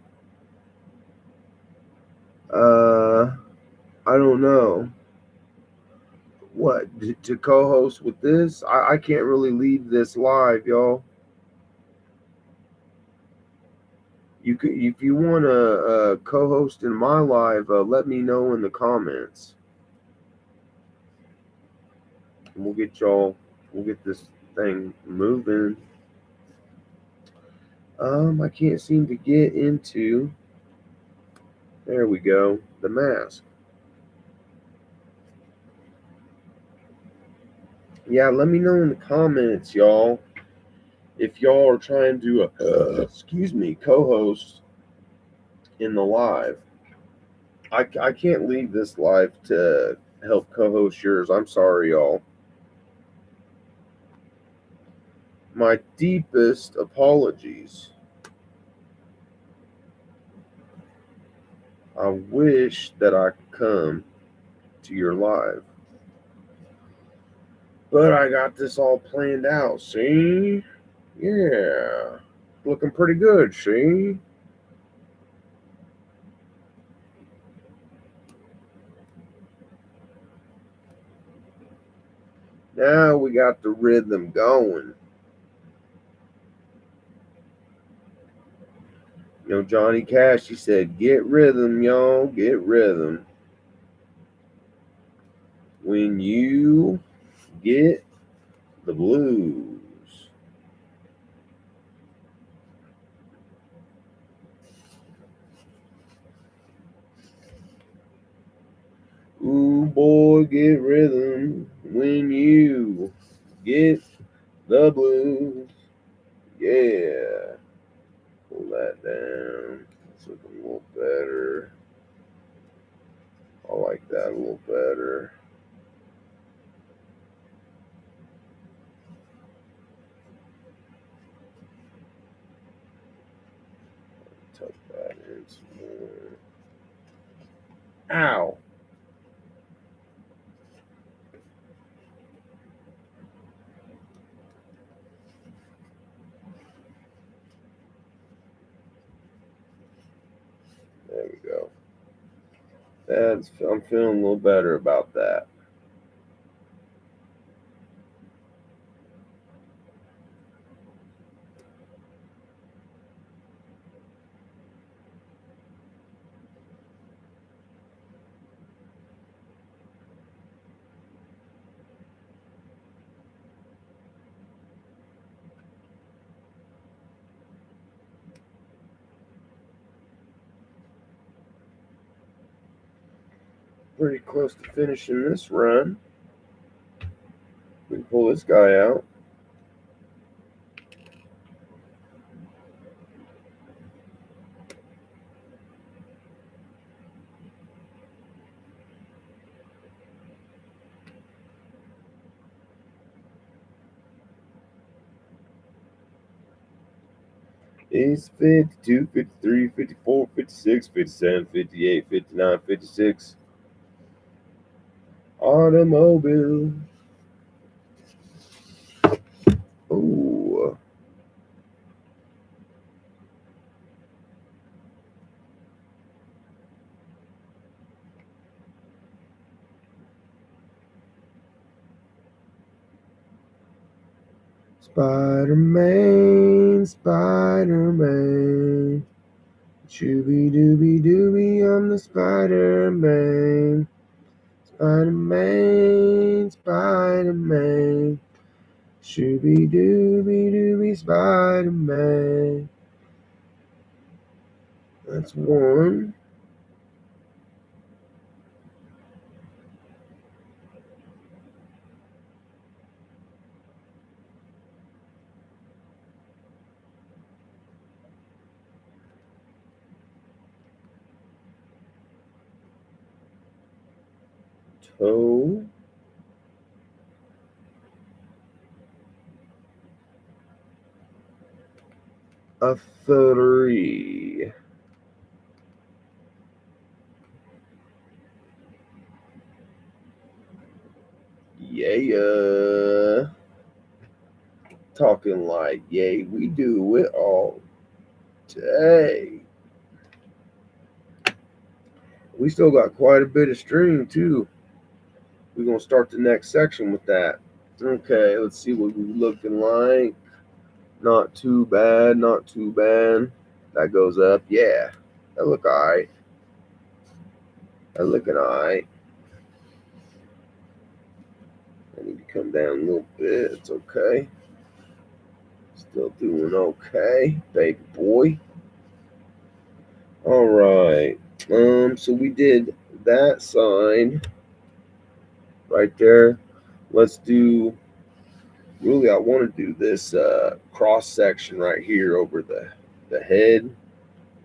A: don't know. What to co-host with this? I can't really leave this live, y'all. You could, if you want to co-host in my live, let me know in the comments, and we'll get y'all. We'll get this thing moving. I can't seem to get into. There we go. The mask. Yeah, let me know in the comments, y'all, if y'all are trying to, excuse me, co-host in the live. I can't leave this live to help co-host yours. I'm sorry, y'all. My deepest apologies. I wish that I could come to your live. But I got this all planned out, see? Yeah. Looking pretty good, see? Now we got the rhythm going. You know, Johnny Cash, he said, get rhythm, y'all, get rhythm. When you get the blues. Ooh, boy, get rhythm when you get the blues. Yeah. Pull that down. It's looking a little better. I like that a little better. Tuck that in some more. Ow! There we go. I'm feeling a little better about that. Pretty close to finishing this run. We can pull this guy out. It's 52, 53, 54, 56, 57, 58, 59, 56. Automobile. Ooh. Spider-Man, Spider-Man. Shooby dooby dooby, I'm the Spider-Man. Spider-Man, Spider-Man. Shooby dooby dooby, Spider-Man. That's one. toe. A 3. Yeah. Talking like, yay, we do it all day. We still got quite a bit of stream, too. We're going to start the next section with that. Okay, let's see what we're looking like. Not too bad, not too bad. That goes up. Yeah, that look alright. That looking alright. I need to come down a little bit. It's okay. Still doing okay, baby boy. All right. So we did that side right there. Let's do. Really, I want to do this cross section right here over the head.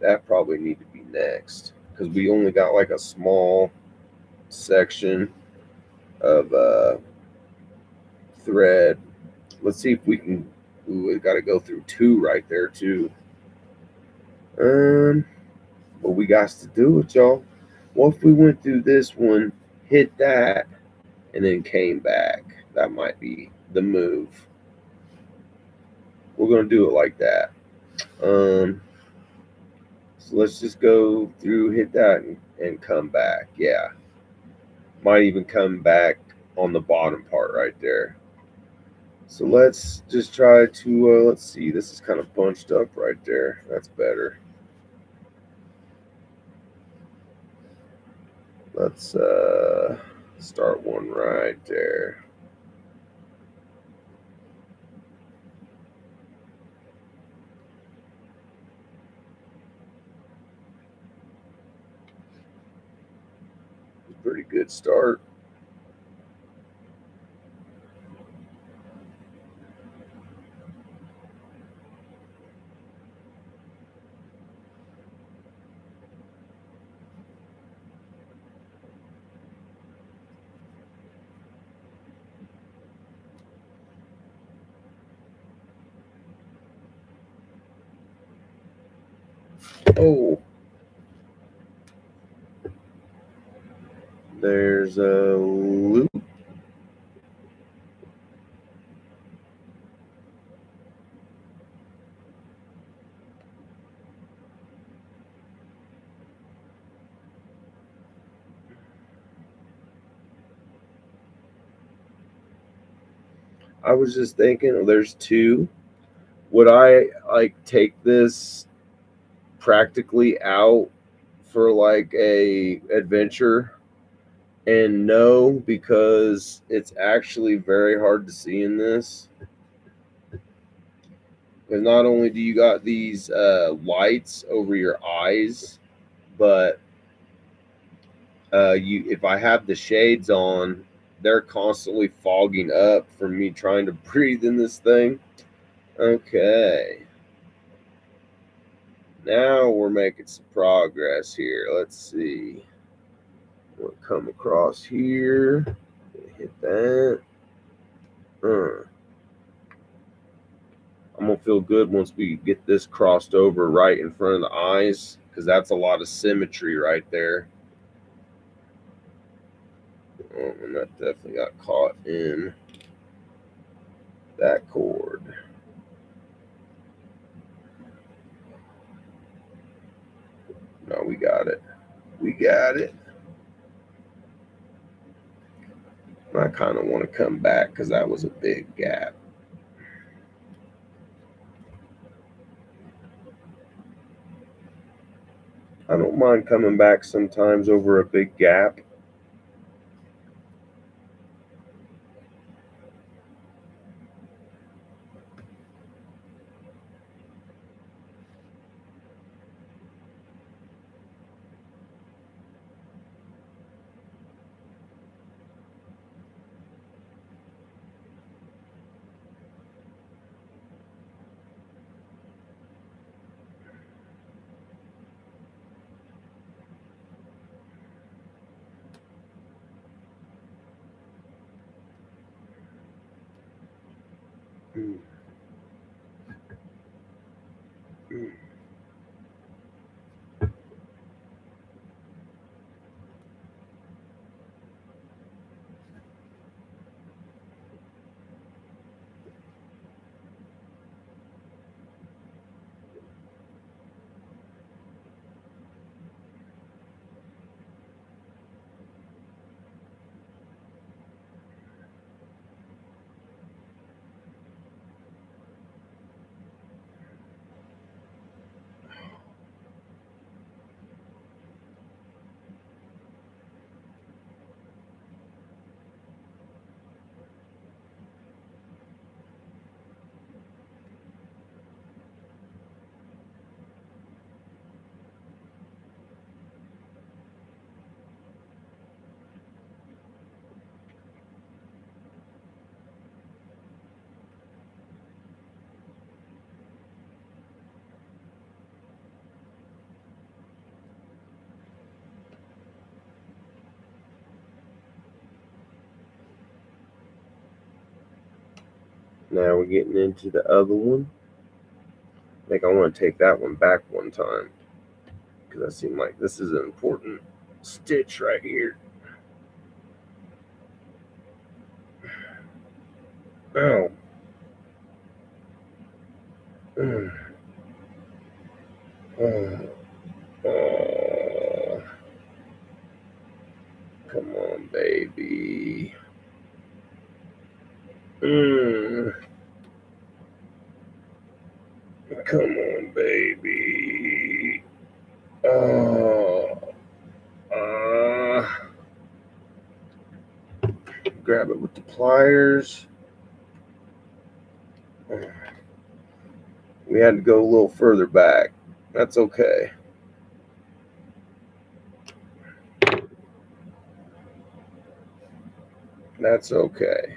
A: That probably need to be next because we only got like a small section of thread. Let's see if we can. Ooh, we got to go through 2 right there too. But we got to do it, y'all. What if we went through this one, hit that, and then came back? That might be the move. We're gonna do it like that. So let's just go through, hit that, and come back. Yeah, might even come back on the bottom part right there. So let's just try to let's see. This is kind of bunched up right there. That's better. Let's start one right there. Pretty good start. Oh, there's a loop. I was just thinking, there's 2. Would I like take this practically out for like a adventure? And no, because it's actually very hard to see in this. Because not only do you got these lights over your eyes, but you if I have the shades on, they're constantly fogging up from me trying to breathe in this thing. Okay. Now we're making some progress here. Let's see. We'll come across here. Hit that. I'm going to feel good once we get this crossed over right in front of the eyes, because that's a lot of symmetry right there. Oh, and that definitely got caught in that cord. No, we got it. We got it. I kind of want to come back because that was a big gap. I don't mind coming back sometimes over a big gap. Now we're getting into the other one. I think I want to take that one back one time because I seem like this is an important stitch right here. Oh. Oh. Come on, baby. Come on, baby. Oh. Grab it with the pliers. We had to go a little further back. That's okay. That's okay.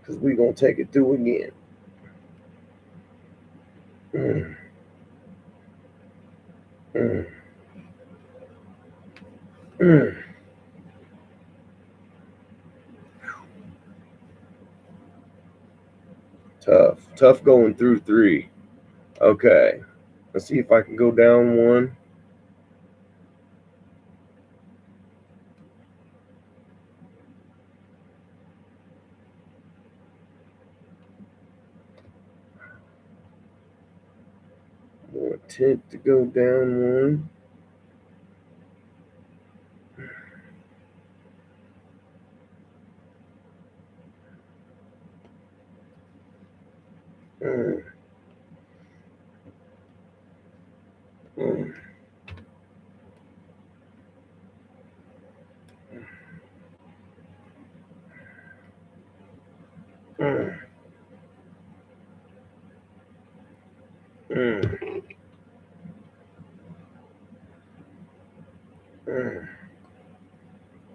A: Because we're going to take it through again. Tough going through 3. Okay. Let's see if I can go down 1. I'm going to attempt to go down 1.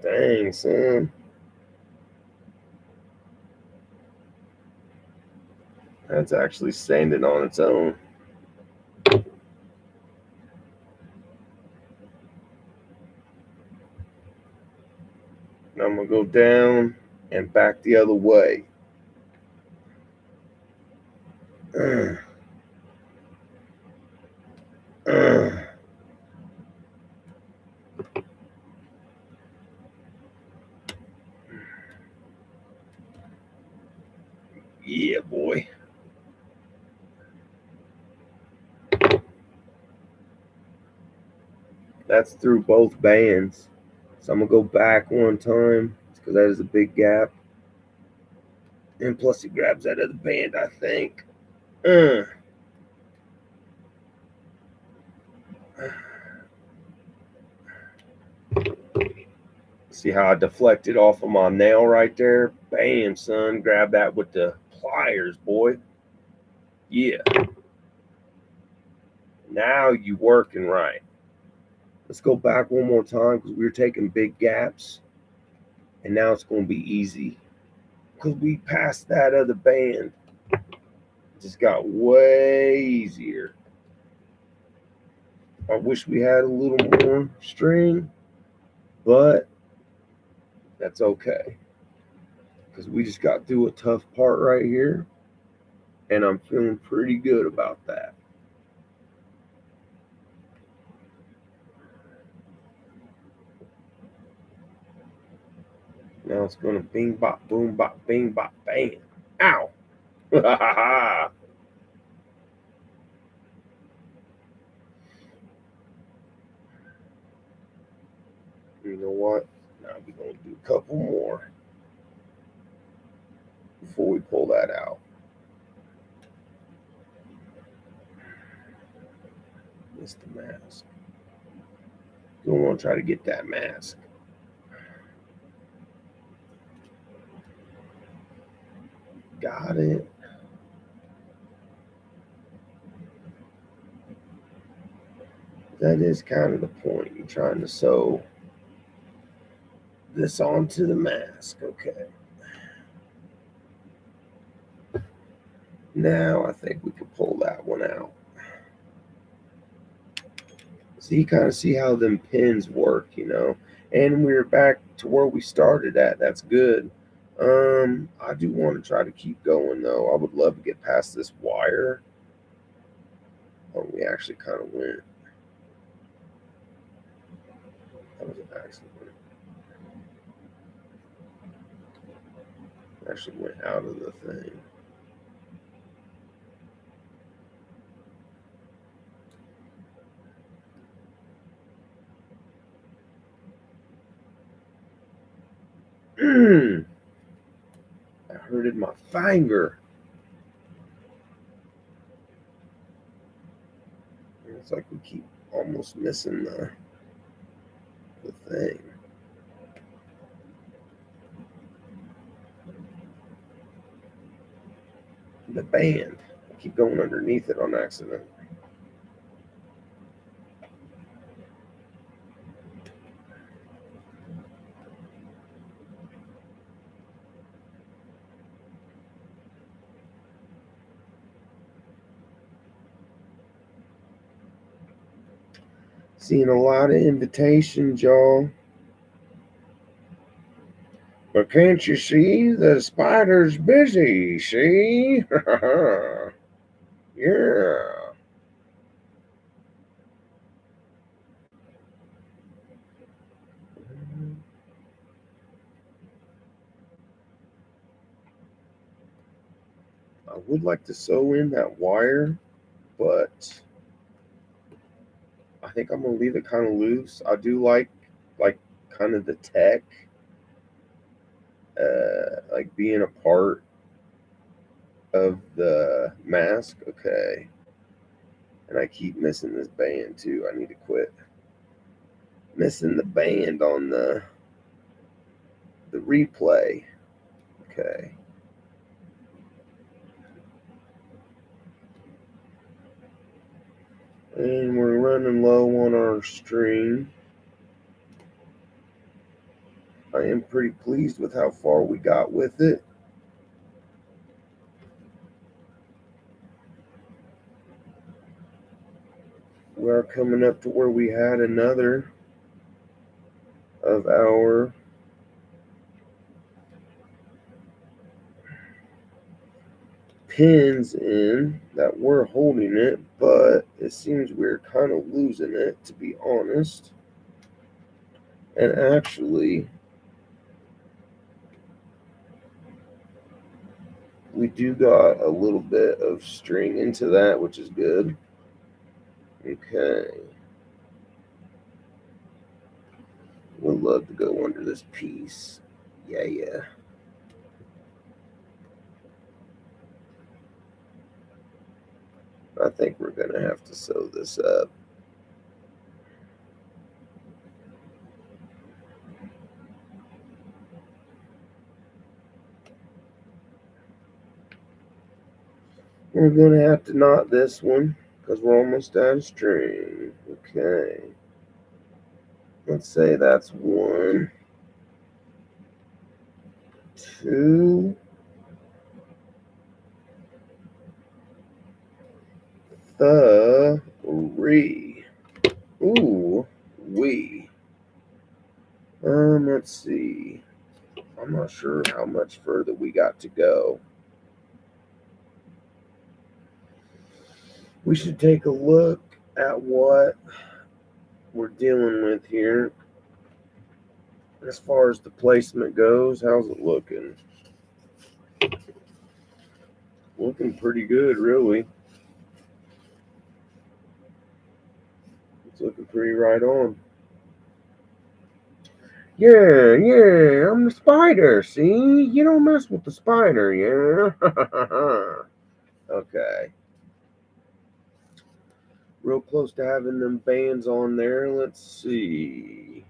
A: Dang, son. That's actually standing on its own. Now I'm going to go down and back the other way. Yeah, boy. That's through both bands. So I'm going to go back one time because that is a big gap. And plus, he grabs that other band, I think. See how I deflected off of my nail right there? Bam, son. Grab that with the pliers, boy. Yeah. Now you working right. Let's go back one more time because we were taking big gaps. And now it's going to be easy. Because we passed that other band. It just got way easier. I wish we had a little more string. But that's okay. Because we just got through a tough part right here. And I'm feeling pretty good about that. Now it's going to bing, bop, boom, bop, bing, bop, bam. Ow. You know what? Now we're going to do a couple more before we pull that out. It's the mask. You don't want to try to get that mask. Got it. That is kind of the point. You're trying to sew this onto the mask. Okay. Now I think we can pull that one out. This So you kind of see how them pins work, you know. And we're back to where we started at. That's good. I do want to try to keep going though. I would love to get past this wire. Oh, we actually kind of went. That was an accident. Actually went out of the thing. I hurted my finger. It's like we keep almost missing the thing. The band. I keep going underneath it on accident. Seeing a lot of invitations, y'all. But can't you see the spider's busy? See? Yeah. I would like to sew in that wire, but I think I'm gonna leave it kind of loose. I do like kind of the tech, like being a part of the mask. Okay, and I keep missing this band too. I need to quit missing the band on the replay. Okay. And we're running low on our string. I am pretty pleased with how far we got with it. We are coming up to where we had another of our pins in that were holding it, but it seems we're kind of losing it, to be honest. And actually, we do got a little bit of string into that, which is good. Okay. Would love to go under this piece. Yeah. I think we're going to have to sew this up. We're going to have to knot this one because we're almost out of string. Okay. Let's say that's 1, 2, 3. Ooh, we. Let's see. I'm not sure how much further we got to go. We should take a look at what we're dealing with here. As far as the placement goes, how's it looking? Looking pretty good, really. It's looking pretty right on. Yeah, I'm the spider, see? You don't mess with the spider, yeah? Okay. Real close to having them bands on there. Let's see.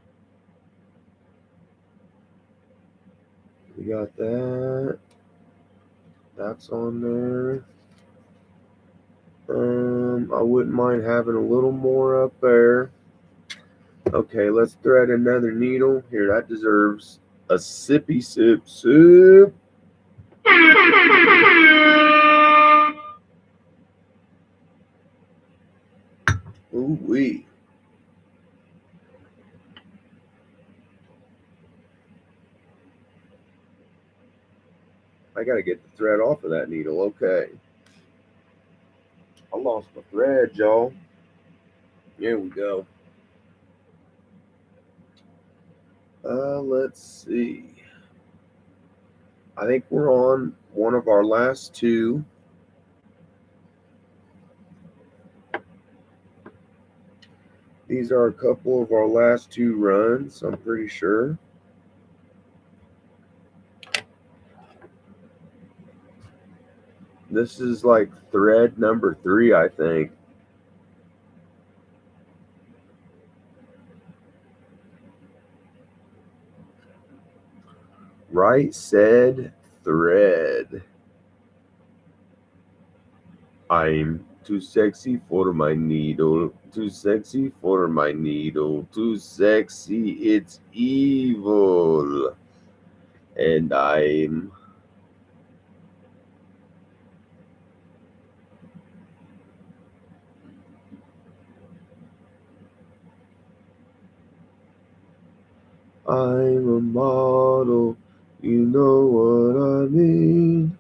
A: We got that. That's on there. I wouldn't mind having a little more up there. Okay, let's thread another needle. Here, that deserves a sippy sip. Ooh wee. I gotta get the thread off of that needle. Okay. I lost my thread, y'all. Here we go. Let's see. I think we're on one of our last two. These are a couple of our last two runs, I'm pretty sure. This is like thread number 3, I think. Right said thread. I'm too sexy for my needle, too sexy for my needle, too sexy, it's evil. And I'm a model, you know what I mean.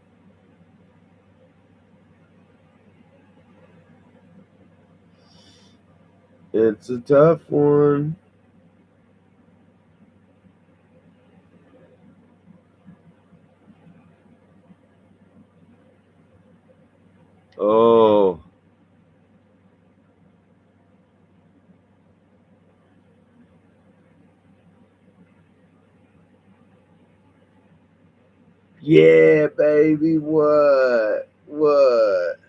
A: It's a tough one. Oh. Yeah, baby, what? What?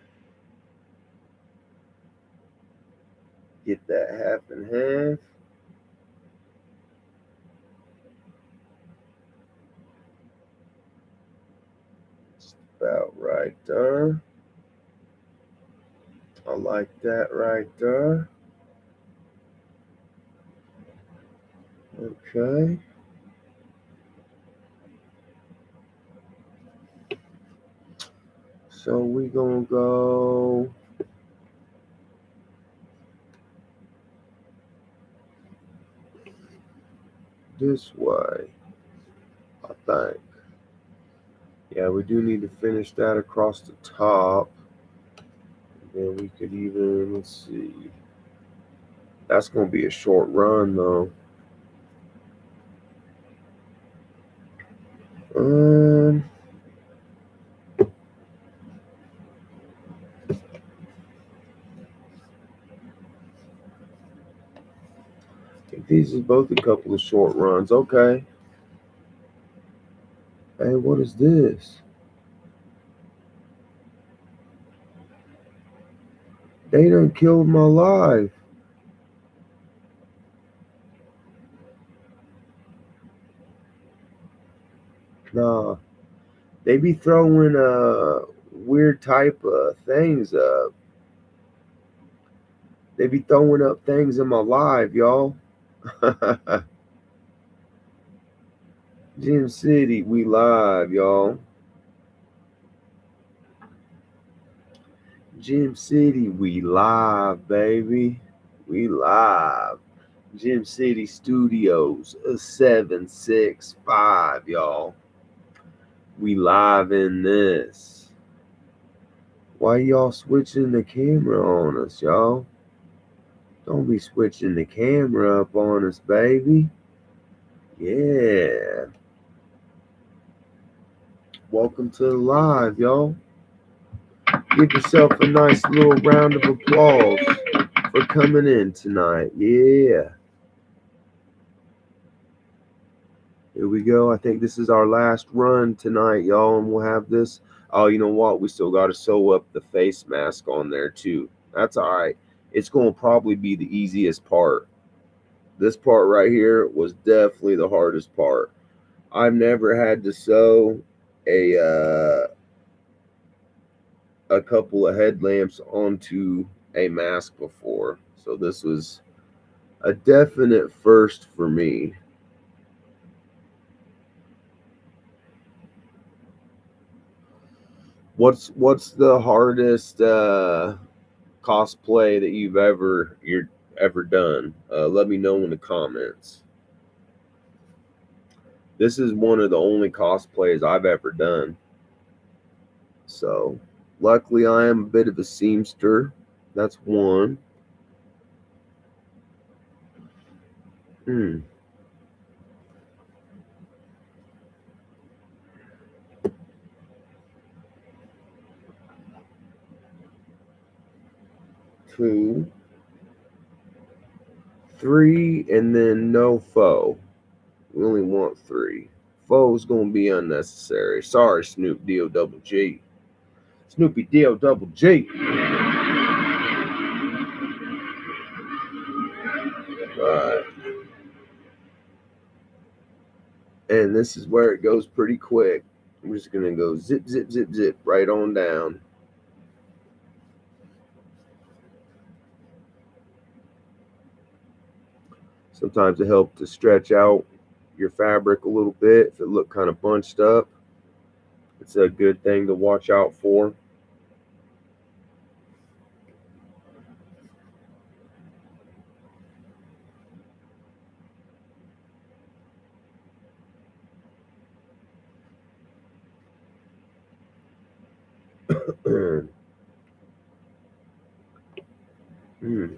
A: Get that half and half. Just about right there. I like that right there. Okay. So we gonna go this way, I think. Yeah, we do need to finish that across the top. And then we could even, let's see. That's gonna be a short run though. Um, I think these are both a couple of short runs. Okay. Hey, what is this? They done killed my life. Nah, they be throwing weird type of things up. They be throwing up things in my live, y'all. GemCity, we live, y'all. GemCity, we live, baby. We live. GemCity Studios, 765, y'all. We live in this. Why y'all switching the camera on us, y'all? Don't be switching the camera up on us, baby. Yeah. Welcome to the live, y'all. Give yourself a nice little round of applause for coming in tonight. Yeah. Here we go. I think this is our last run tonight, y'all, and we'll have this. Oh, you know what? We still got to sew up the face mask on there, too. That's all right. It's going to probably be the easiest part. This part right here was definitely the hardest part. I've never had to sew a couple of headlamps onto a mask before, so this was a definite first for me. What's the hardest cosplay that you're ever done? Let me know in the comments. This is one of the only cosplays I've ever done. So luckily I am a bit of a seamster. That's one. Hmm. Two, three, and then no foe. We only want three. Foe's gonna be unnecessary. Sorry, Snoop D O double G. Snoopy D O double G. Alright. And this is where it goes pretty quick. I'm just gonna go zip, zip, zip, zip right on down. Sometimes it helps to stretch out your fabric a little bit if it look kind of bunched up. It's a good thing to watch out for. Hmm.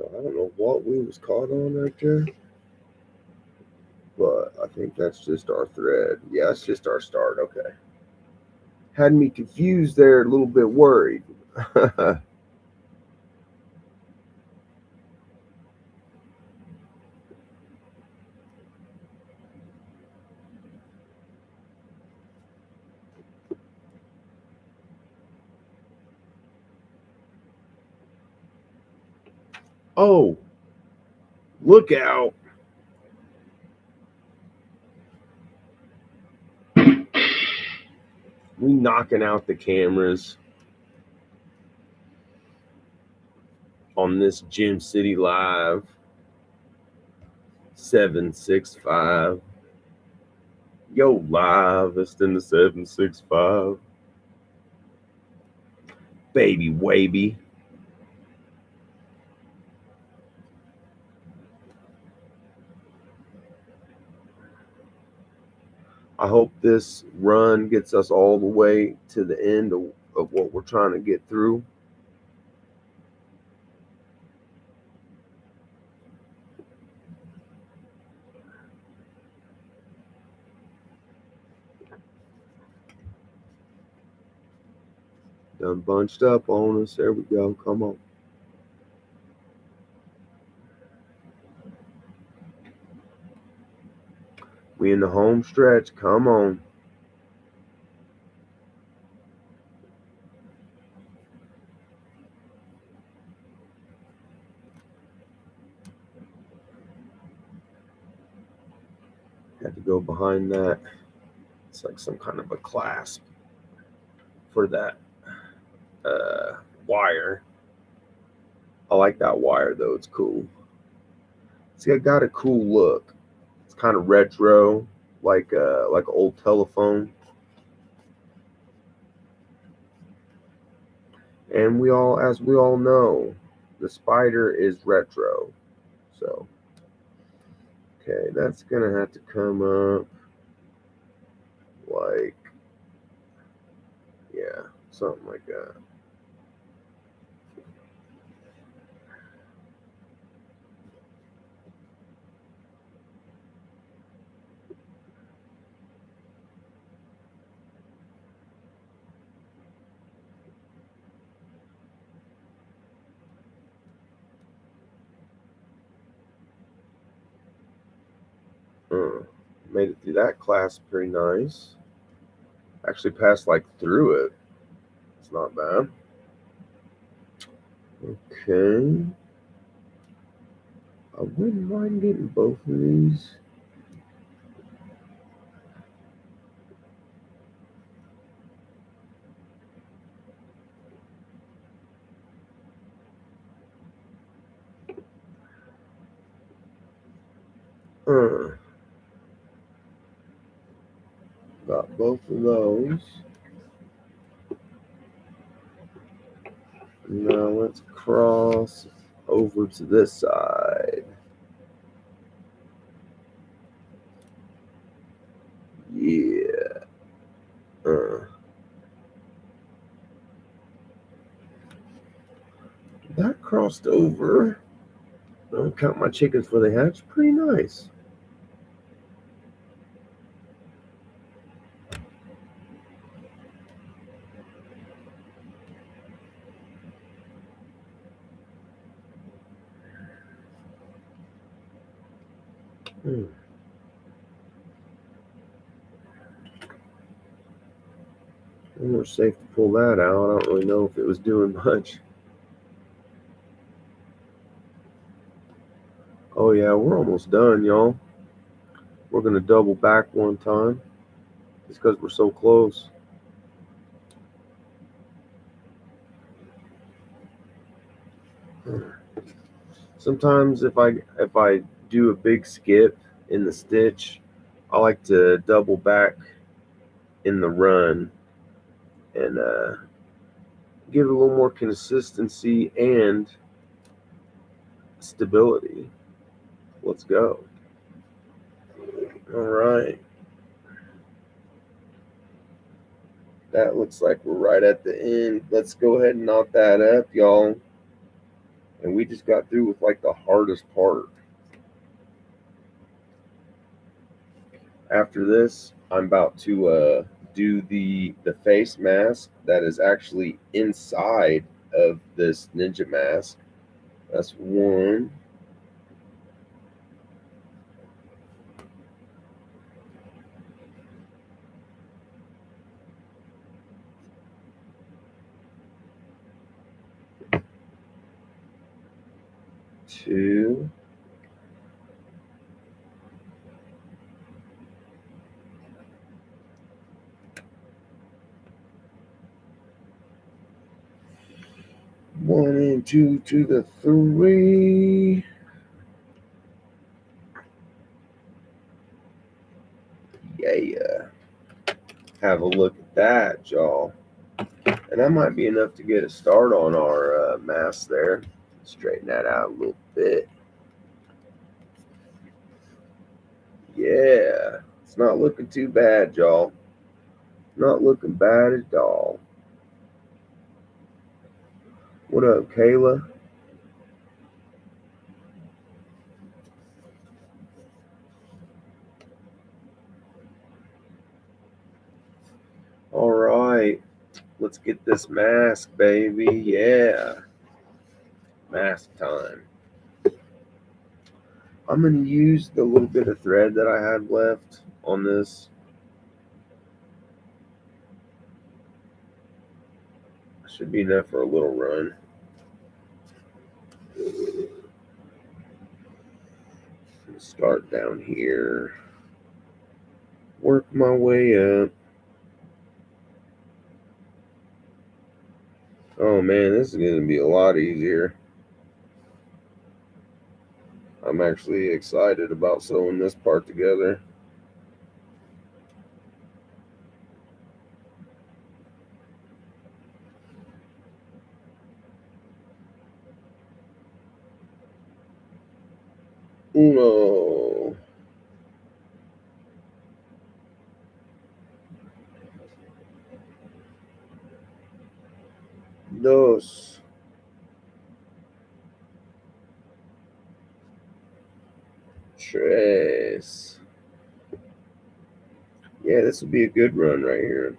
A: I don't know what we was caught on right there, but I think that's just our thread. Yeah, it's just our start. Okay. Had me confused there, a little bit worried. Oh, look out. We knocking out the cameras on this GemCity Live 765. Yo, live, it's in the 765. Baby wavy. I hope this run gets us all the way to the end of what we're trying to get through. Done bunched up on us. There we go. Come on. We in the home stretch. Come on. Had to go behind that. It's like some kind of a clasp for that wire. I like that wire though. It's cool. See, I got a cool look. It's kind of retro, like an old telephone. And as we all know, the spider is retro. So, okay, that's gonna have to come up like, yeah, something like that. Uh, Made it through that class pretty nice. Actually passed like through it. It's not bad. Okay. I wouldn't mind getting both of these. Uh, got both of those. Now let's cross over to this side. Yeah. That crossed over. Don't count my chickens before they hatch. Pretty nice. We're safe to pull that out. I don't really know if it was doing much. Oh yeah, we're almost done, y'all. We're gonna double back one time just because we're so close. Sometimes if I do a big skip in the stitch, I like to double back in the run and give it a little more consistency and stability. Let's go. All right. That looks like we're right at the end. Let's go ahead and knock that up, y'all. And we just got through with like the hardest part. After this, I'm about to do the face mask that is actually inside of this ninja mask. That's one. Two. One and two to the three. Yeah. Have a look at that, y'all. And that might be enough to get a start on our mask there. Straighten that out a little bit. Yeah. It's not looking too bad, y'all. Not looking bad at all. What up, Kayla? All right. Let's get this mask, baby. Yeah. Mask time. I'm going to use the little bit of thread that I had left on this. Should be enough for a little run. Start down here. Work my way up. Oh man, this is going to be a lot easier. I'm actually excited about sewing this part together. Uno. Dos. Tres. Yeah, this will be a good run right here.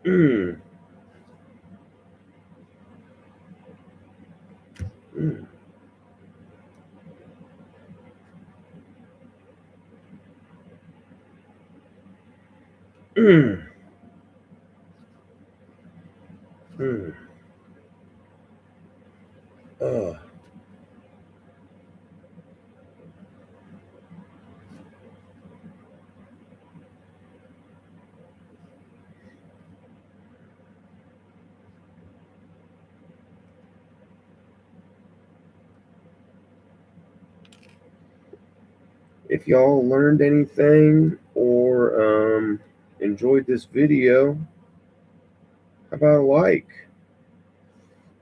A: Mm. Mm. Mm. Mm. Oh. If y'all learned anything or enjoyed this video, How about a like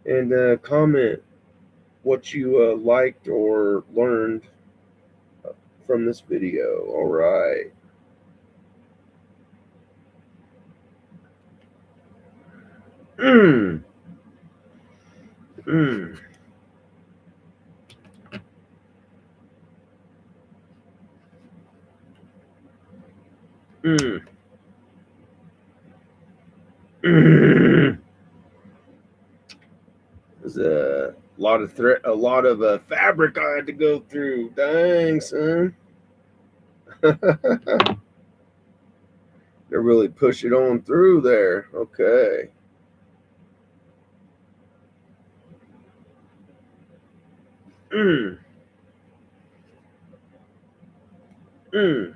A: and comment what you liked or learned from this video. All right. Mm. Mm. Mm. Mm. There's a lot of a lot of fabric I had to go through. Dang, son. They really push it on through there. Okay. Mm. Mm.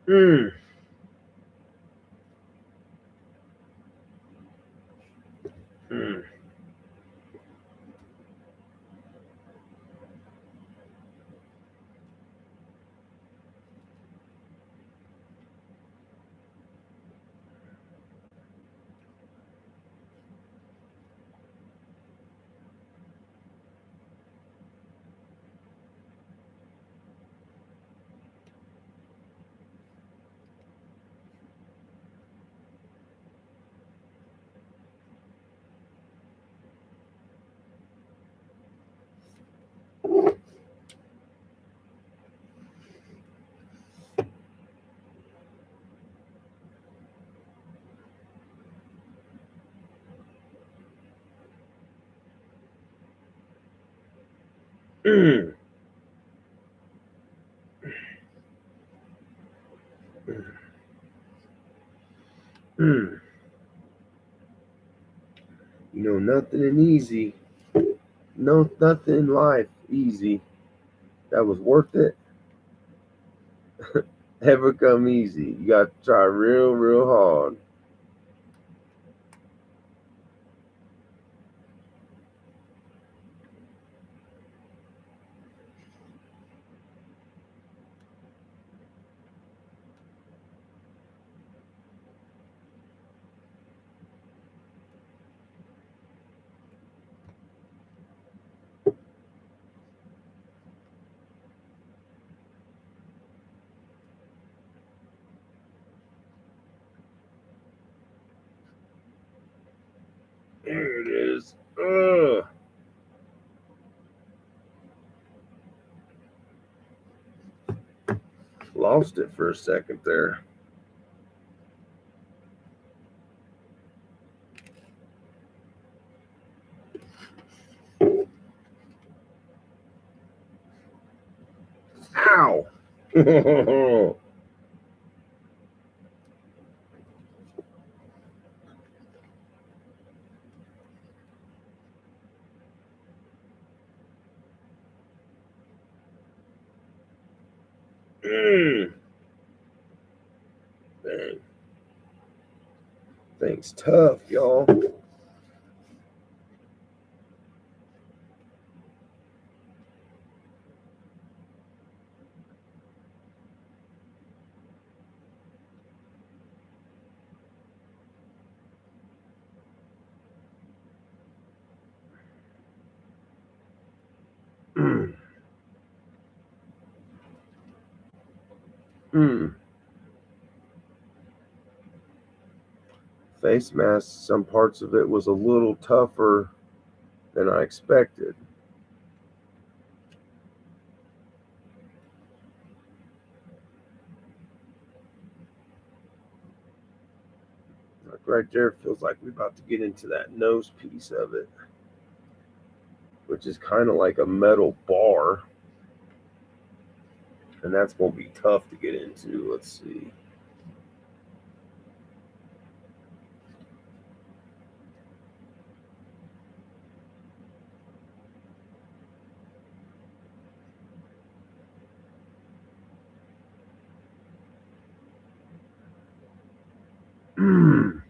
A: Mm. Mm. Mm. Mm. You know, nothing in easy. No, nothing in life easy that was worth it ever come easy. You got to try real, real hard. There it is. Ugh. Lost it for a second there. Ow. Mm. Dang. Thing's tough, y'all. Mm. Mm. Face mask, some parts of it was a little tougher than I expected. Like right there, feels like we're about to get into that nose piece of it, which is kind of like a metal bar, and that's going to be tough to get into. Let's see. Mm.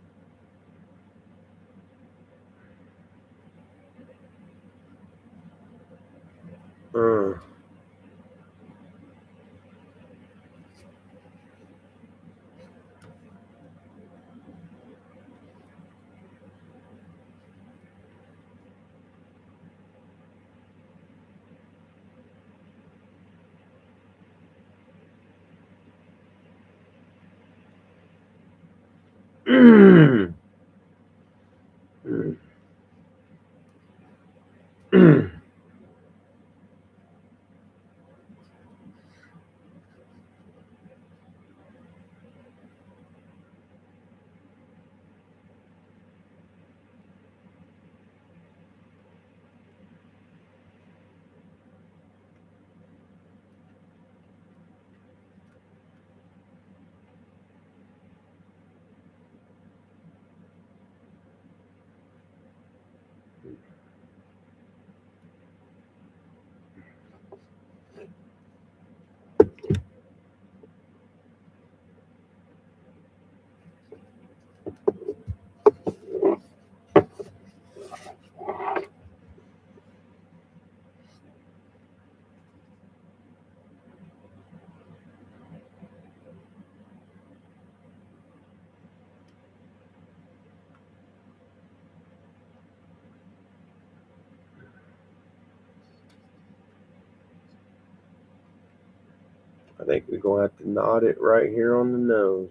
A: I think we're going to have to knot it right here on the nose.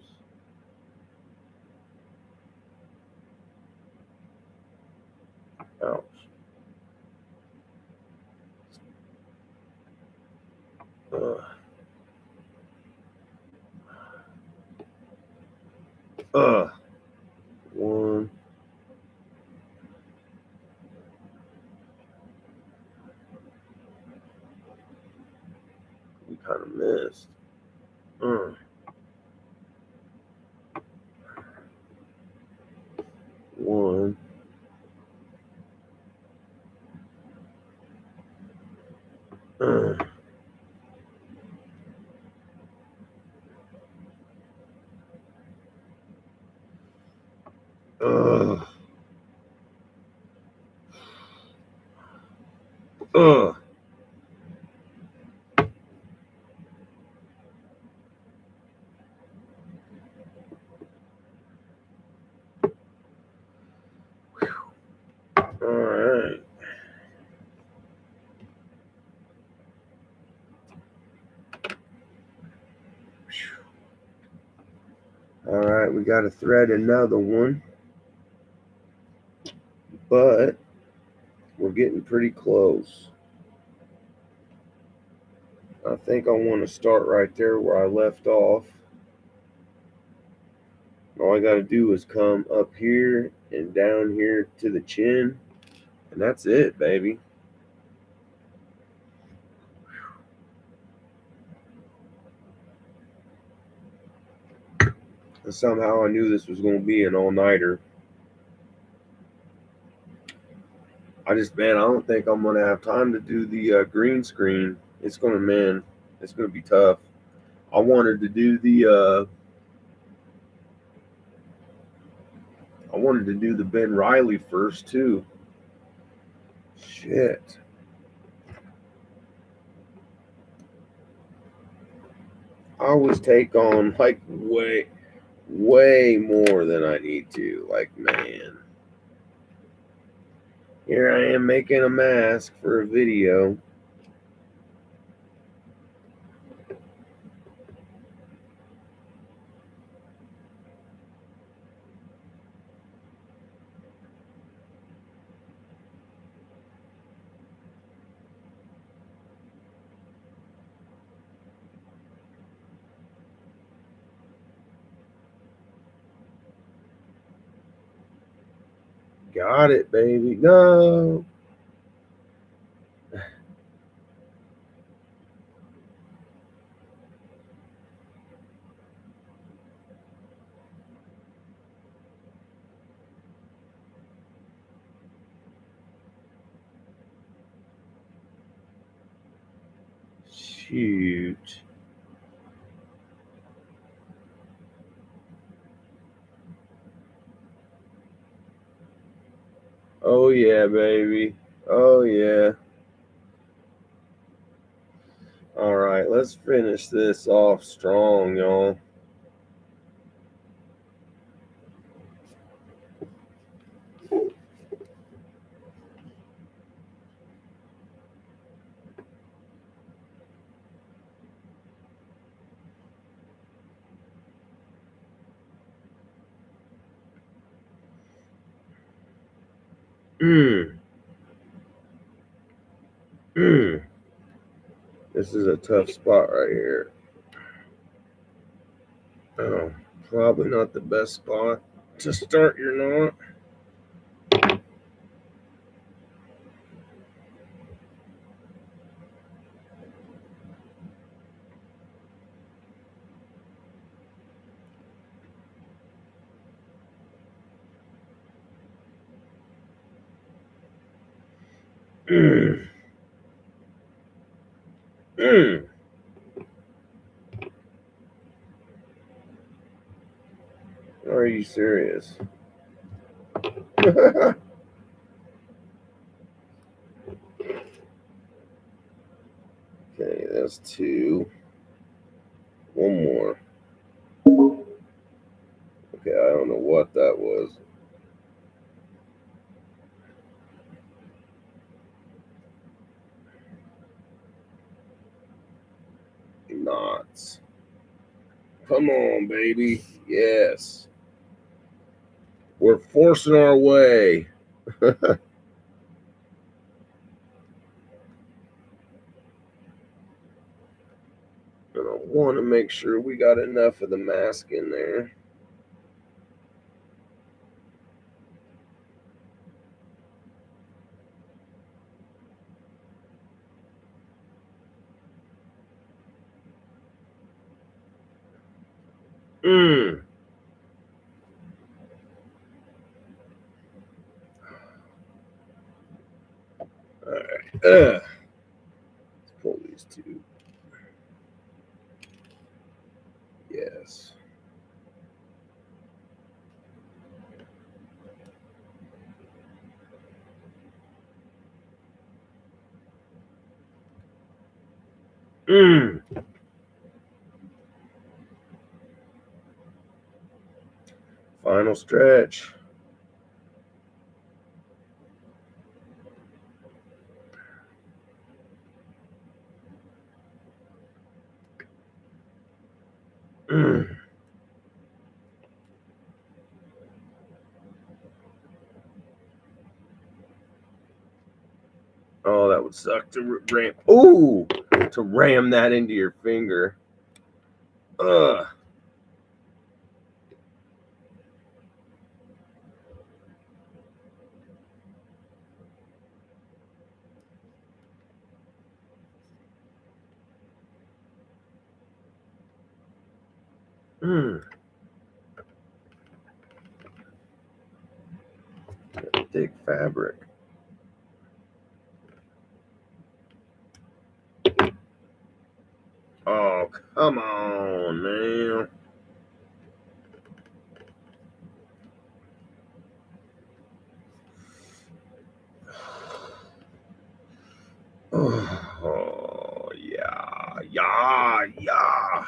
A: Ouch. Ugh. Ugh. One. We kind of missed. One. Ugh. Ugh. Ugh. All right. All right, we got to thread another one, but we're getting pretty close. I think I want to start right there where I left off. All I got to do is come up here and down here to the chin, and that's it, baby. And somehow I knew this was going to be an all-nighter. I don't think I'm going to have time to do the green screen. It's going to be tough. I wanted to do the Ben Reilly first too. Shit. I always take on like way more than I need to. Like, man. Here I am making a mask for a video. Got it, baby. No. Shoot. Oh yeah, baby. Oh yeah. All right, let's finish this off strong, y'all. This is a tough spot right here. Oh, probably not the best spot to start your knot. Are you serious? Okay, that's two. One more. Okay, I don't know what that was. Knots. Come on, baby. Yes. We're forcing our way. And I want to make sure we got enough of the mask in there. All right. Let's pull these two. Yes. Final stretch. Oh, that would suck to ram. Ooh, to ram that into your finger. Ugh. Thick fabric. Oh, come on, man. Oh, yeah, yeah, yeah.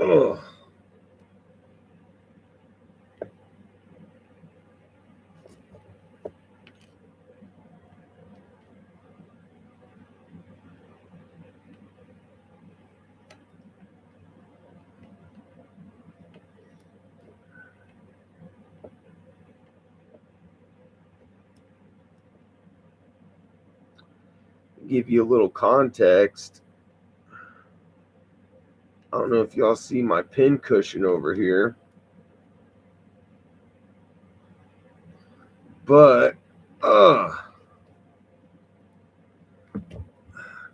A: Ugh. Give you a little context. I don't know if y'all see my pin cushion over here, but to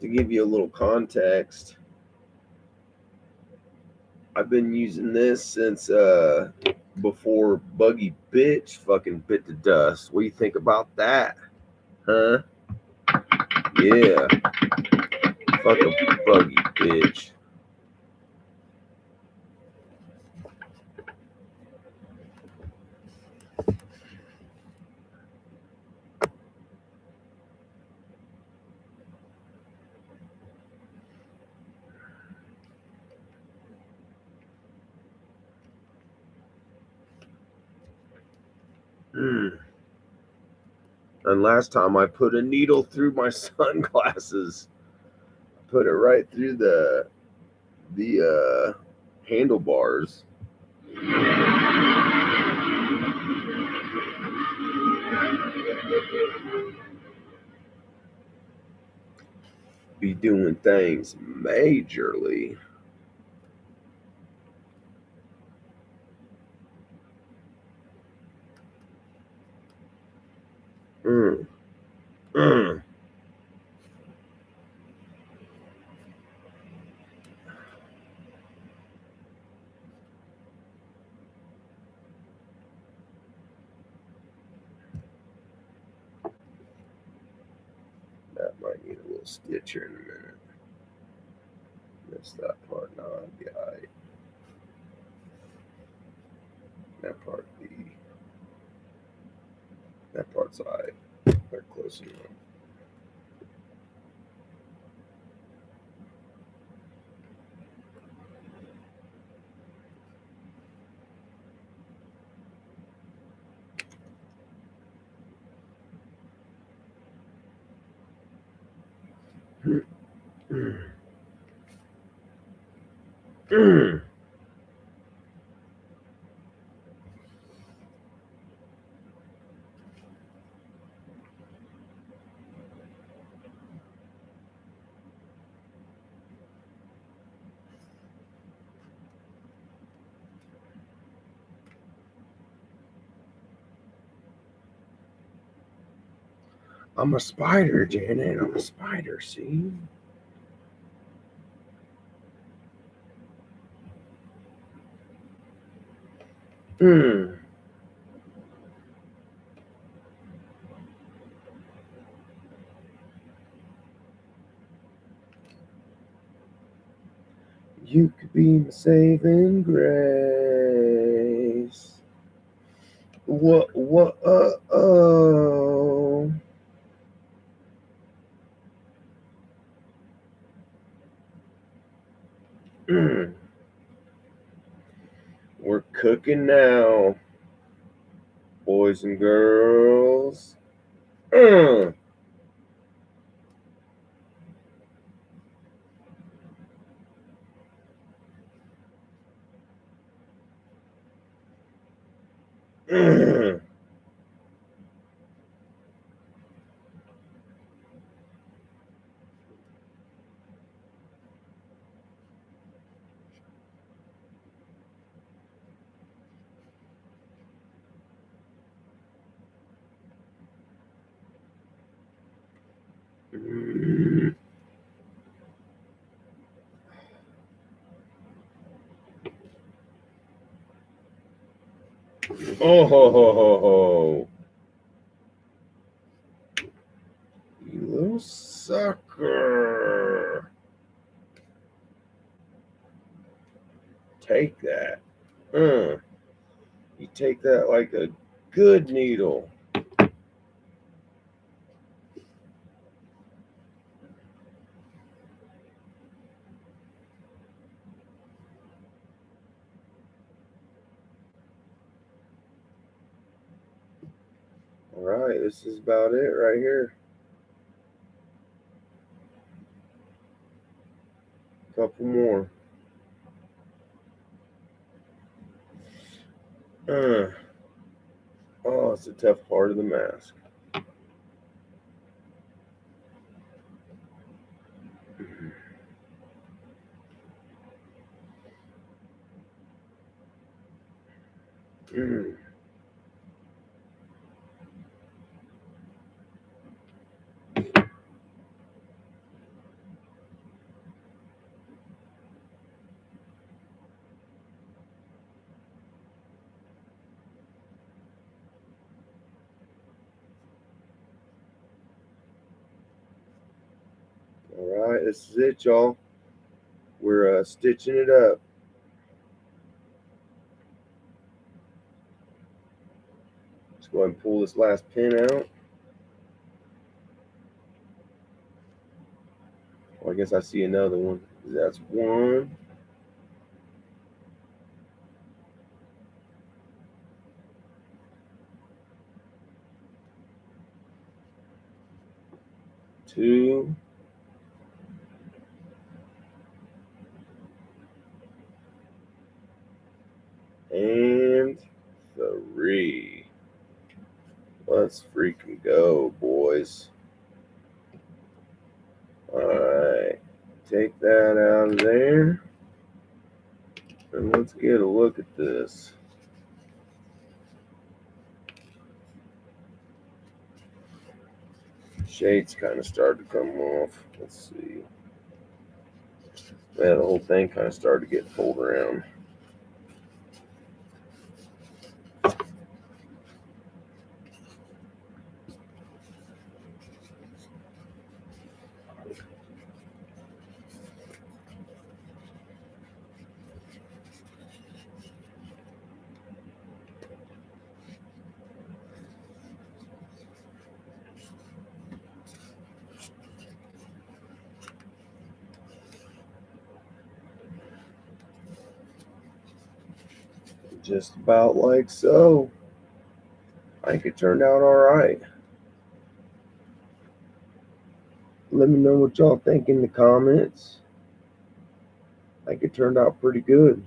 A: give you a little context, I've been using this since before Buggy Bitch fucking bit the dust. What do you think about that? Huh? Yeah. Fuck a Buggy Bitch. And last time I put a needle through my sunglasses. Put it right through the handlebars. Be doing things majorly. Mm. Mm. That might need a little stitch here in a minute. Missed that part. Now I'll be alright. That part be. That part's alright. They're close enough. I'm a spider, Janet. I'm a spider, see? Mm. You could be my saving grace. What? Oh. Mm. We're cooking now, boys and girls. Mm. Mm. Mm. Oh ho ho ho ho! You little sucker! Take that. You take that like a good needle. All right, this is about it right here. Couple more. Uh, oh, it's a tough part of the mask. Mm. All right, this is it, y'all. We're stitching it up. Let's go ahead and pull this last pin out. Well, I guess I see another one. That's one. 2, and 3. Let's freaking go, boys. Alright, take that out of there. And let's get a look at this. Shades kind of started to come off. Let's see. Yeah, the whole thing kind of started to get pulled around. Just about like so. I think it turned out alright. Let me know what y'all think in the comments. I think it turned out pretty good.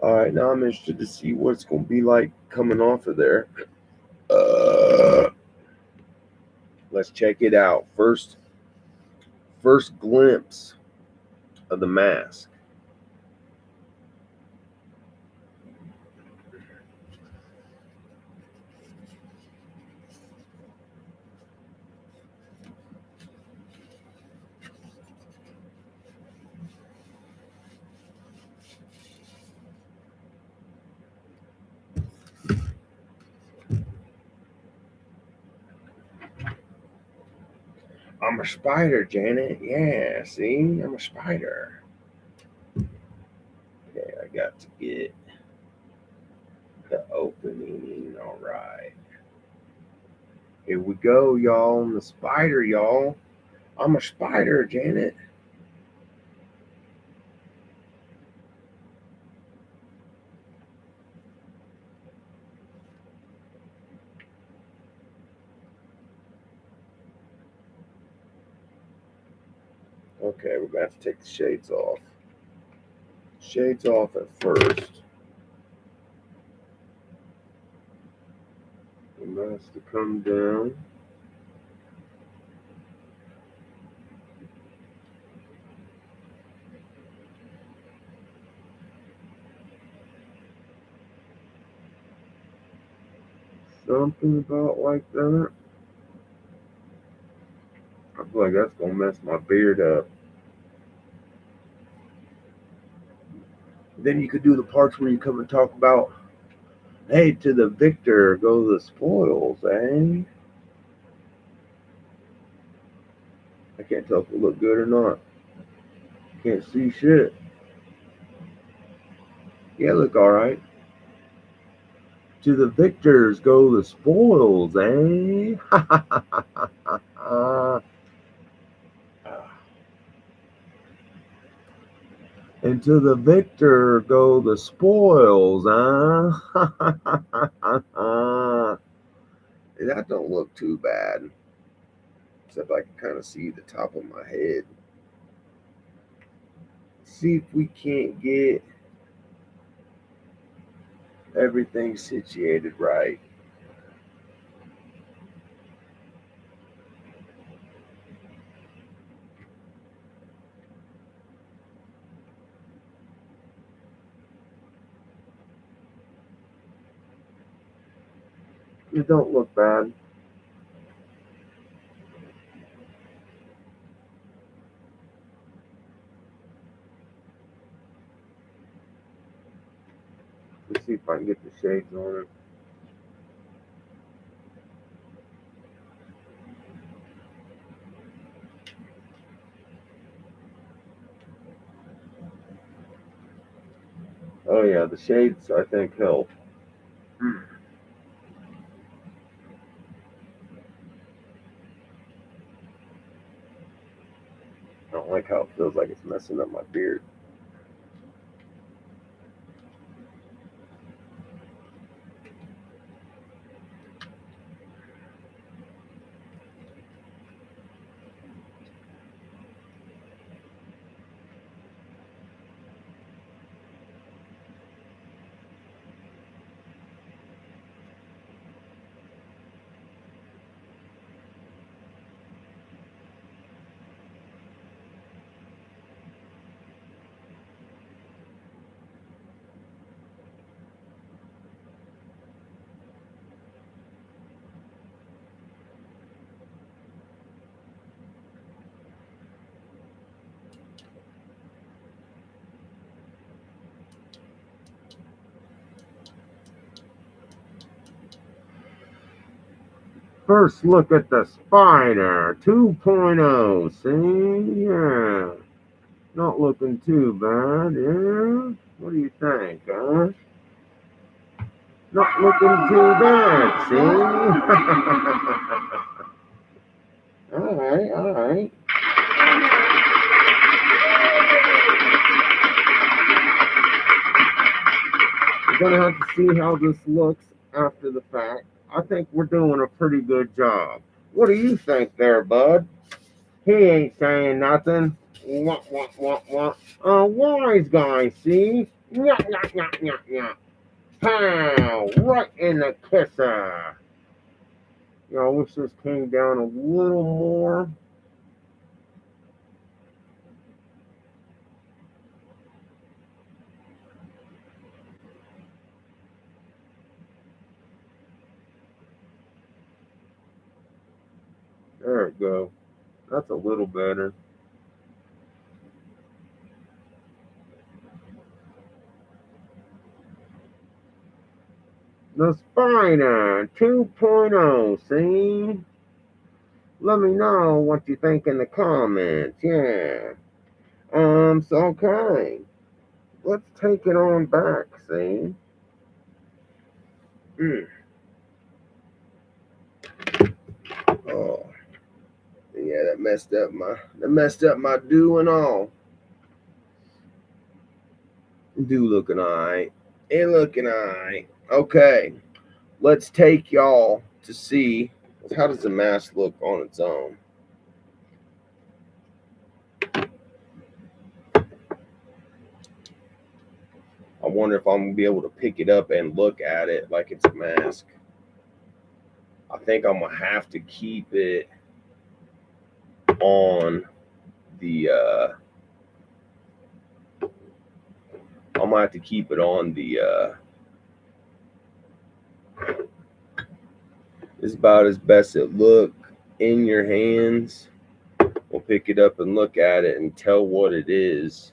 A: Alright, now I'm interested to see what it's going to be like coming off of there. Let's check it out. First glimpse of the mask. I'm a spider, Janet. Yeah, see? I'm a spider. Okay, I got to get the opening. Alright. Here we go, y'all. I'm the spider, y'all. I'm a spider, Janet. Okay, we're going to have to take the shades off. Shades off at first. The mask to come down. Something about like that. I feel like that's going to mess my beard up. Then you could do the parts where you come and talk about, hey, to the victor go the spoils, eh? I can't tell if it look good or not. Can't see shit. Yeah, look alright. To the victors go the spoils, eh? And to the victor go the spoils, huh? That don't look too bad. Except I can kind of see the top of my head. See if we can't get everything situated right. It don't look bad. Let's see if I can get the shades on it. Oh yeah, the shades I think help. I don't like how it feels like it's messing up my beard. first look at the Spider 2.0. See? Yeah. Not looking too bad, yeah? What do you think, huh? Not looking too bad, see? Alright, alright. We're gonna have to see how this looks after the fact. I think we're doing a pretty good job. What do you think there, bud? He ain't saying nothing. What? Wise guy, see? Nyah. Pow! Right in the kisser. You know, I wish this came down a little more. There it go. That's a little better. The Spider 2.0, see? Let me know what you think in the comments, yeah. So okay. Let's take it on back, see? Oh. Yeah, that messed up my do and all. Do looking alright. It looking alright. Okay. Let's take y'all to see how does the mask look on its own. I wonder if I'm gonna be able to pick it up and look at it like it's a mask. I think I'm gonna have to keep it on the I'm gonna have to keep it on the it's about as best it look in your hands. We'll pick it up and look at it and tell what it is.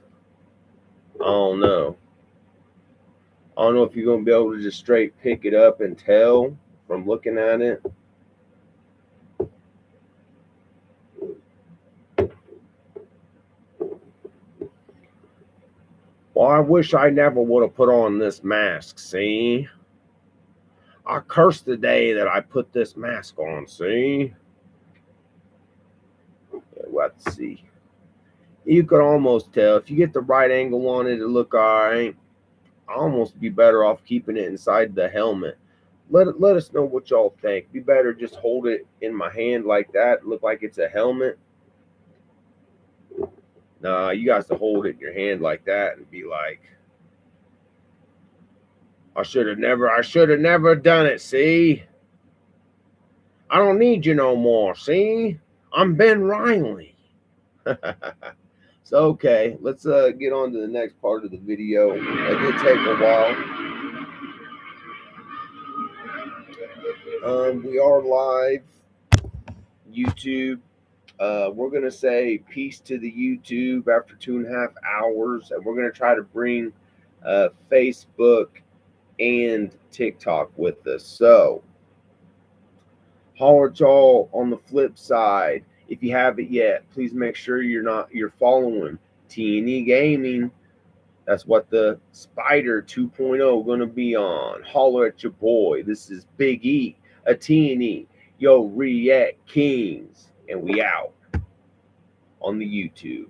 A: I don't know. I don't know if you're gonna be able to just straight pick it up and tell from looking at it. Well, I wish I never would have put on this mask, see? I curse the day that I put this mask on, see? Yeah, we'll have to see. You could almost tell. If you get the right angle on it, it look alright. I'll almost be better off keeping it inside the helmet. Let us know what y'all think. Be better just hold it in my hand like that, look like it's a helmet. Nah, you guys to hold it in your hand like that and be like, I should have never done it, see? I don't need you no more, see? I'm Ben Reilly. So, okay, let's get on to the next part of the video. It did take a while. We are live, YouTube. We're going to say peace to the YouTube after 2.5 hours, and we're going to try to bring Facebook and TikTok with us. So, holler at y'all on the flip side. If you haven't yet, please make sure you're following T&E Gaming. That's what the Spider 2.0 going to be on. Holler at your boy. This is Big E, a T&E. Yo, React Kings. And we out on the YouTube.